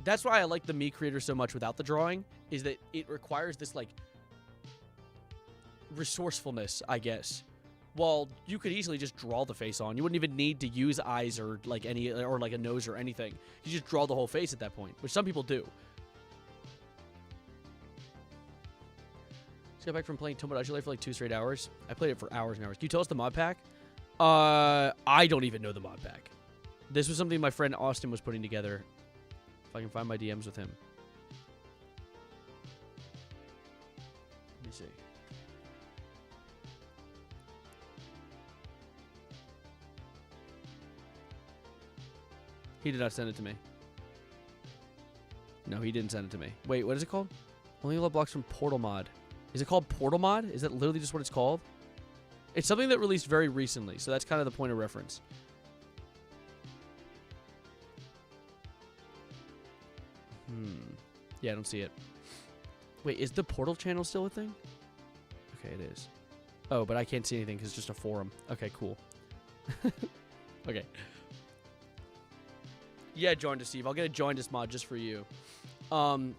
that's why I like the Me Creator so much without the drawing, is that it requires this like resourcefulness, I guess. Well, you could easily just draw the face on. You wouldn't even need to use eyes or like any or like a nose or anything. You just draw the whole face at that point, which some people do. Just got back from playing Tomodachi Life for like 2 straight hours. I played it for hours and hours. Can you tell us the mod pack? I don't even know the mod pack. This was something my friend Austin was putting together. If I can find my DMs with him. Let me see. He did not send it to me. No, he didn't send it to me. Wait, what is it called? Only love blocks from Portal Mod. Is it called Portal Mod? Is that literally just what it's called? It's something that released very recently, so that's kind of the point of reference. Yeah, I don't see it. Wait, is the Portal channel still a thing? Okay, it is. Oh, but I can't see anything because it's just a forum. Okay, cool. Okay. Yeah, join to Steve. I'll get a join us mod just for you.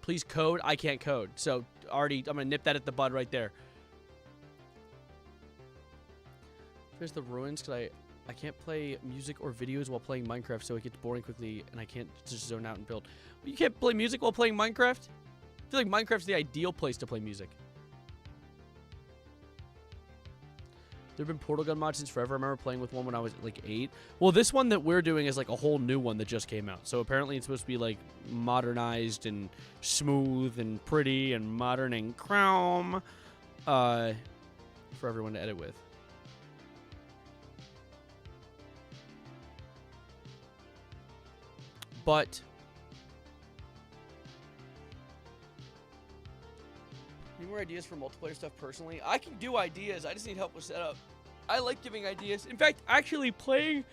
Please code. I can't code. So already, I'm going to nip that at the bud right there. Here's the ruins because I can't play music or videos while playing Minecraft, so it gets boring quickly and I can't just zone out and build. You can't play music while playing Minecraft? I feel like Minecraft's the ideal place to play music. There have been Portal gun mods since forever. I remember playing with one when I was like 8. Well, this one that we're doing is like a whole new one that just came out. So apparently it's supposed to be like modernized and smooth and pretty and modern and chrome for everyone to edit with. But any more ideas for multiplayer stuff personally? I can do ideas. I just need help with setup. I like giving ideas. In fact, actually playing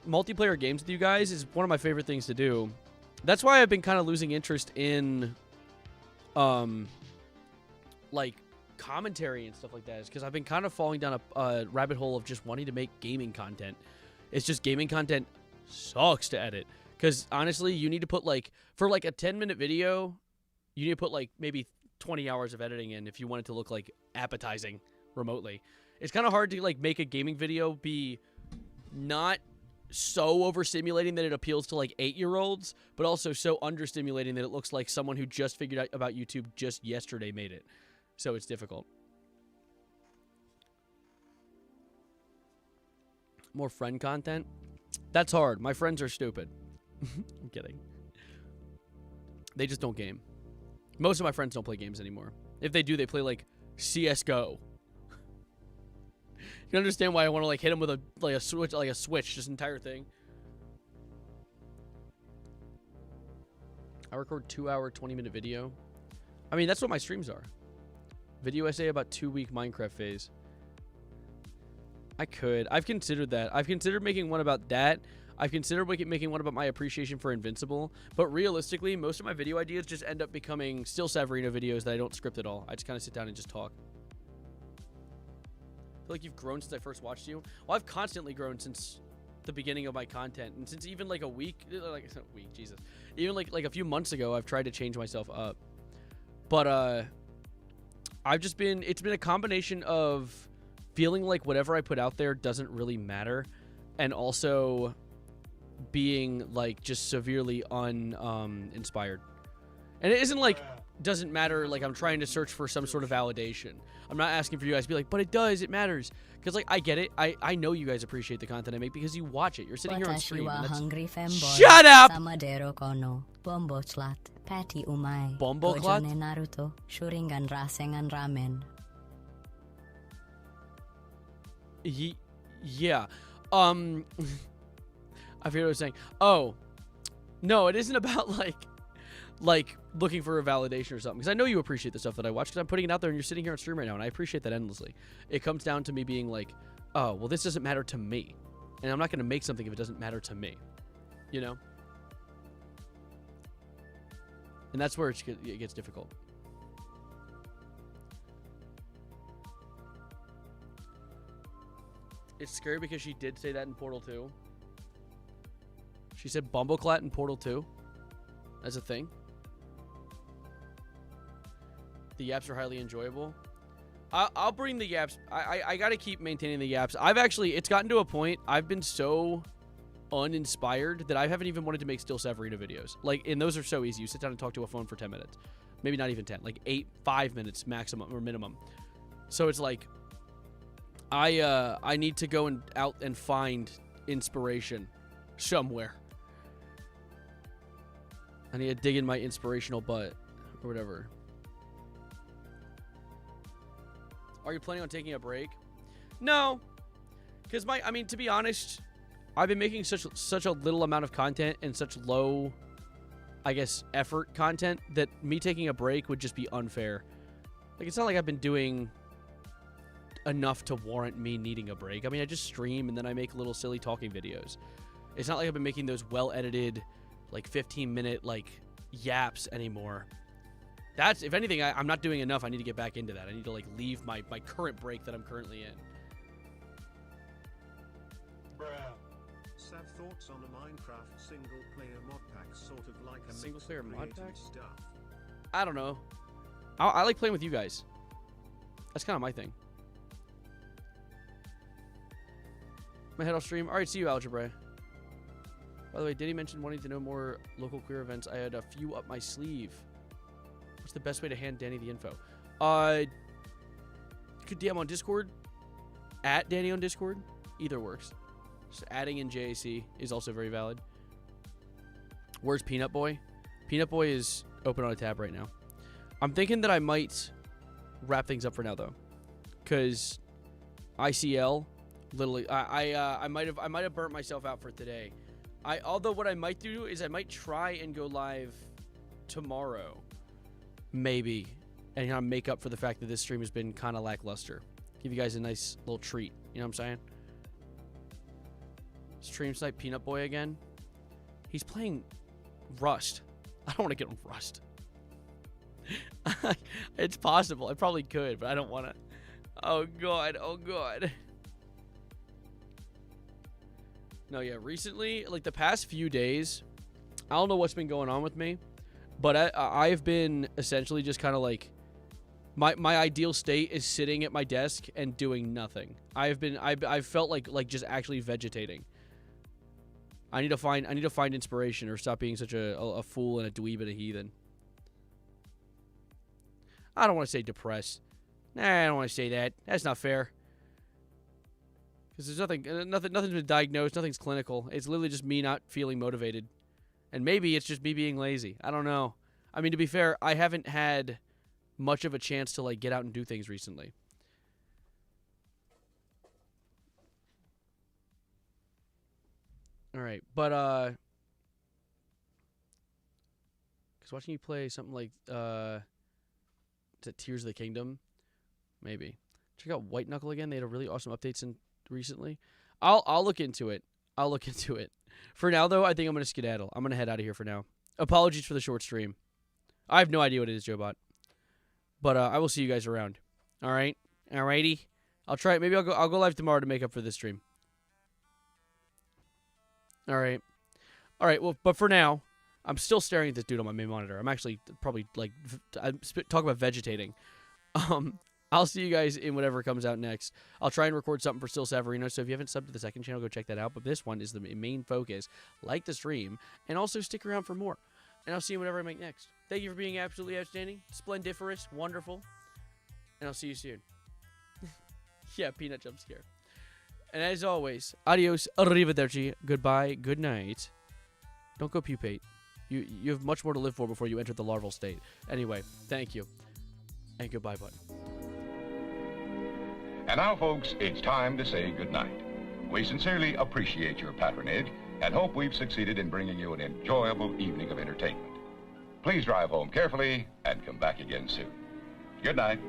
multiplayer games with you guys is one of my favorite things to do. That's why I've been kind of losing interest in like commentary and stuff like that, is because I've been kind of falling down a rabbit hole of just wanting to make gaming content. It's just gaming content sucks to edit, because honestly you need to put like, for like a 10-minute video, you need to put like maybe 20 hours of editing in if you want it to look like appetizing remotely. It's kind of hard to like make a gaming video be not so overstimulating that it appeals to like 8-year-olds, but also so understimulating that it looks like someone who just figured out about YouTube just yesterday made it. So it's difficult. More friend content? That's hard. My friends are stupid. I'm kidding. They just don't game. Most of my friends don't play games anymore. If they do, they play like CS:GO. You can understand why I want to like hit them with a switch, this entire thing. I record 2-hour, 20-minute video. I mean, that's what my streams are. Video essay about 2-week Minecraft phase. I could. I've considered that. I've considered making one about that. I've considered making one about my appreciation for Invincible. But realistically, most of my video ideas just end up becoming still Severino videos that I don't script at all. I just kind of sit down and just talk. I feel like you've grown since I first watched you. Well, I've constantly grown since the beginning of my content. And since even like a week, Jesus. Even like a few months ago, I've tried to change myself up. But it's been a combination of feeling like whatever I put out there doesn't really matter, and also being like just severely uninspired. And it isn't like doesn't matter like I'm trying to search for some sort of validation. I'm not asking for you guys to be like, but it does, it matters. Because like I get it. I know you guys appreciate the content I make because you watch it. You're sitting here on stream. Shut up! Bombo clat? Naruto, Shuringan Rasengan Ramen. Yeah. I forget what I was saying. Oh. No, it isn't about like looking for a validation or something. Because I know you appreciate the stuff that I watch because I'm putting it out there and you're sitting here on stream right now and I appreciate that endlessly. It comes down to me being like, oh, well, this doesn't matter to me. And I'm not going to make something if it doesn't matter to me. You know? And that's where it gets difficult. It's scary because she did say that in Portal 2. She said Bumbleclat in Portal 2 as a thing. The yaps are highly enjoyable. I'll bring the yaps. I got to keep maintaining the yaps. It's gotten to a point, I've been so uninspired that I haven't even wanted to make Still Severino videos. Like, and those are so easy. You sit down and talk to a phone for 10 minutes. Maybe not even 10. Like 5 minutes maximum or minimum. So it's like, I need to go out and find inspiration somewhere. I need to dig in my inspirational butt or whatever. Are you planning on taking a break? No, because to be honest, I've been making such a little amount of content and such low, I guess, effort content that me taking a break would just be unfair. Like, it's not like I've been doing enough to warrant me needing a break. I mean, I just stream and then I make little silly talking videos. It's not like I've been making those well-edited, like 15-minute like yaps anymore. That's, if anything, I'm not doing enough. I need to get back into that. I need to like leave my current break that I'm currently in. Sav thoughts on a Minecraft single-player mod pack, sort of like a single-player mod pack stuff. I don't know. I like playing with you guys. That's kind of my thing. My head off stream. All right, see you, Algebra. By the way, did he mention wanting to know more local queer events? I had a few up my sleeve. What's the best way to hand Danny the info? You could DM on Discord. At Danny on Discord. Either works. Just adding in JAC is also very valid. Where's Peanut Boy? Peanut Boy is open on a tab right now. I'm thinking that I might wrap things up for now though, because ICL, literally, I might have burnt myself out for today. Although what I might do is I might try and go live tomorrow, maybe, and kind of make up for the fact that this stream has been kind of lackluster. Give you guys a nice little treat. You know what I'm saying? Stream snipe Peanut Boy again. He's playing Rust. I don't want to get on Rust. It's possible. I probably could, but I don't want to. Oh, God. Oh, God. No, yeah. Recently, like the past few days, I don't know what's been going on with me, but I've been essentially just kind of like, my ideal state is sitting at my desk and doing nothing. I've felt like just actually vegetating. I need to find inspiration or stop being such a fool and a dweeb and a heathen. I don't want to say depressed. Nah, I don't want to say that. That's not fair. Because there's nothing's been diagnosed. Nothing's clinical. It's literally just me not feeling motivated. And maybe it's just me being lazy. I don't know. I mean, to be fair, I haven't had much of a chance to like get out and do things recently. All right, but because watching you play something like is it Tears of the Kingdom, maybe check out White Knuckle again. They had a really awesome update recently. I'll look into it. I'll look into it. For now, though, I think I'm going to skedaddle. I'm going to head out of here for now. Apologies for the short stream. I have no idea what it is, Joebot. But I will see you guys around. All right? Alrighty? I'll try it. Maybe I'll go live tomorrow to make up for this stream. All right. All right, well, but for now, I'm still staring at this dude on my main monitor. I'm actually probably, like, talk about vegetating. I'll see you guys in whatever comes out next. I'll try and record something for Still Savarino, so if you haven't subbed to the second channel, go check that out. But this one is the main focus. Like the stream, and also stick around for more. And I'll see you whatever I make next. Thank you for being absolutely outstanding, splendiferous, wonderful, and I'll see you soon. Yeah, peanut jump scare. And as always, adios, arrivederci, goodbye, good night. Don't go pupate. You have much more to live for before you enter the larval state. Anyway, thank you. And goodbye, bud. And now, folks, it's time to say goodnight. We sincerely appreciate your patronage and hope we've succeeded in bringing you an enjoyable evening of entertainment. Please drive home carefully and come back again soon. Good night.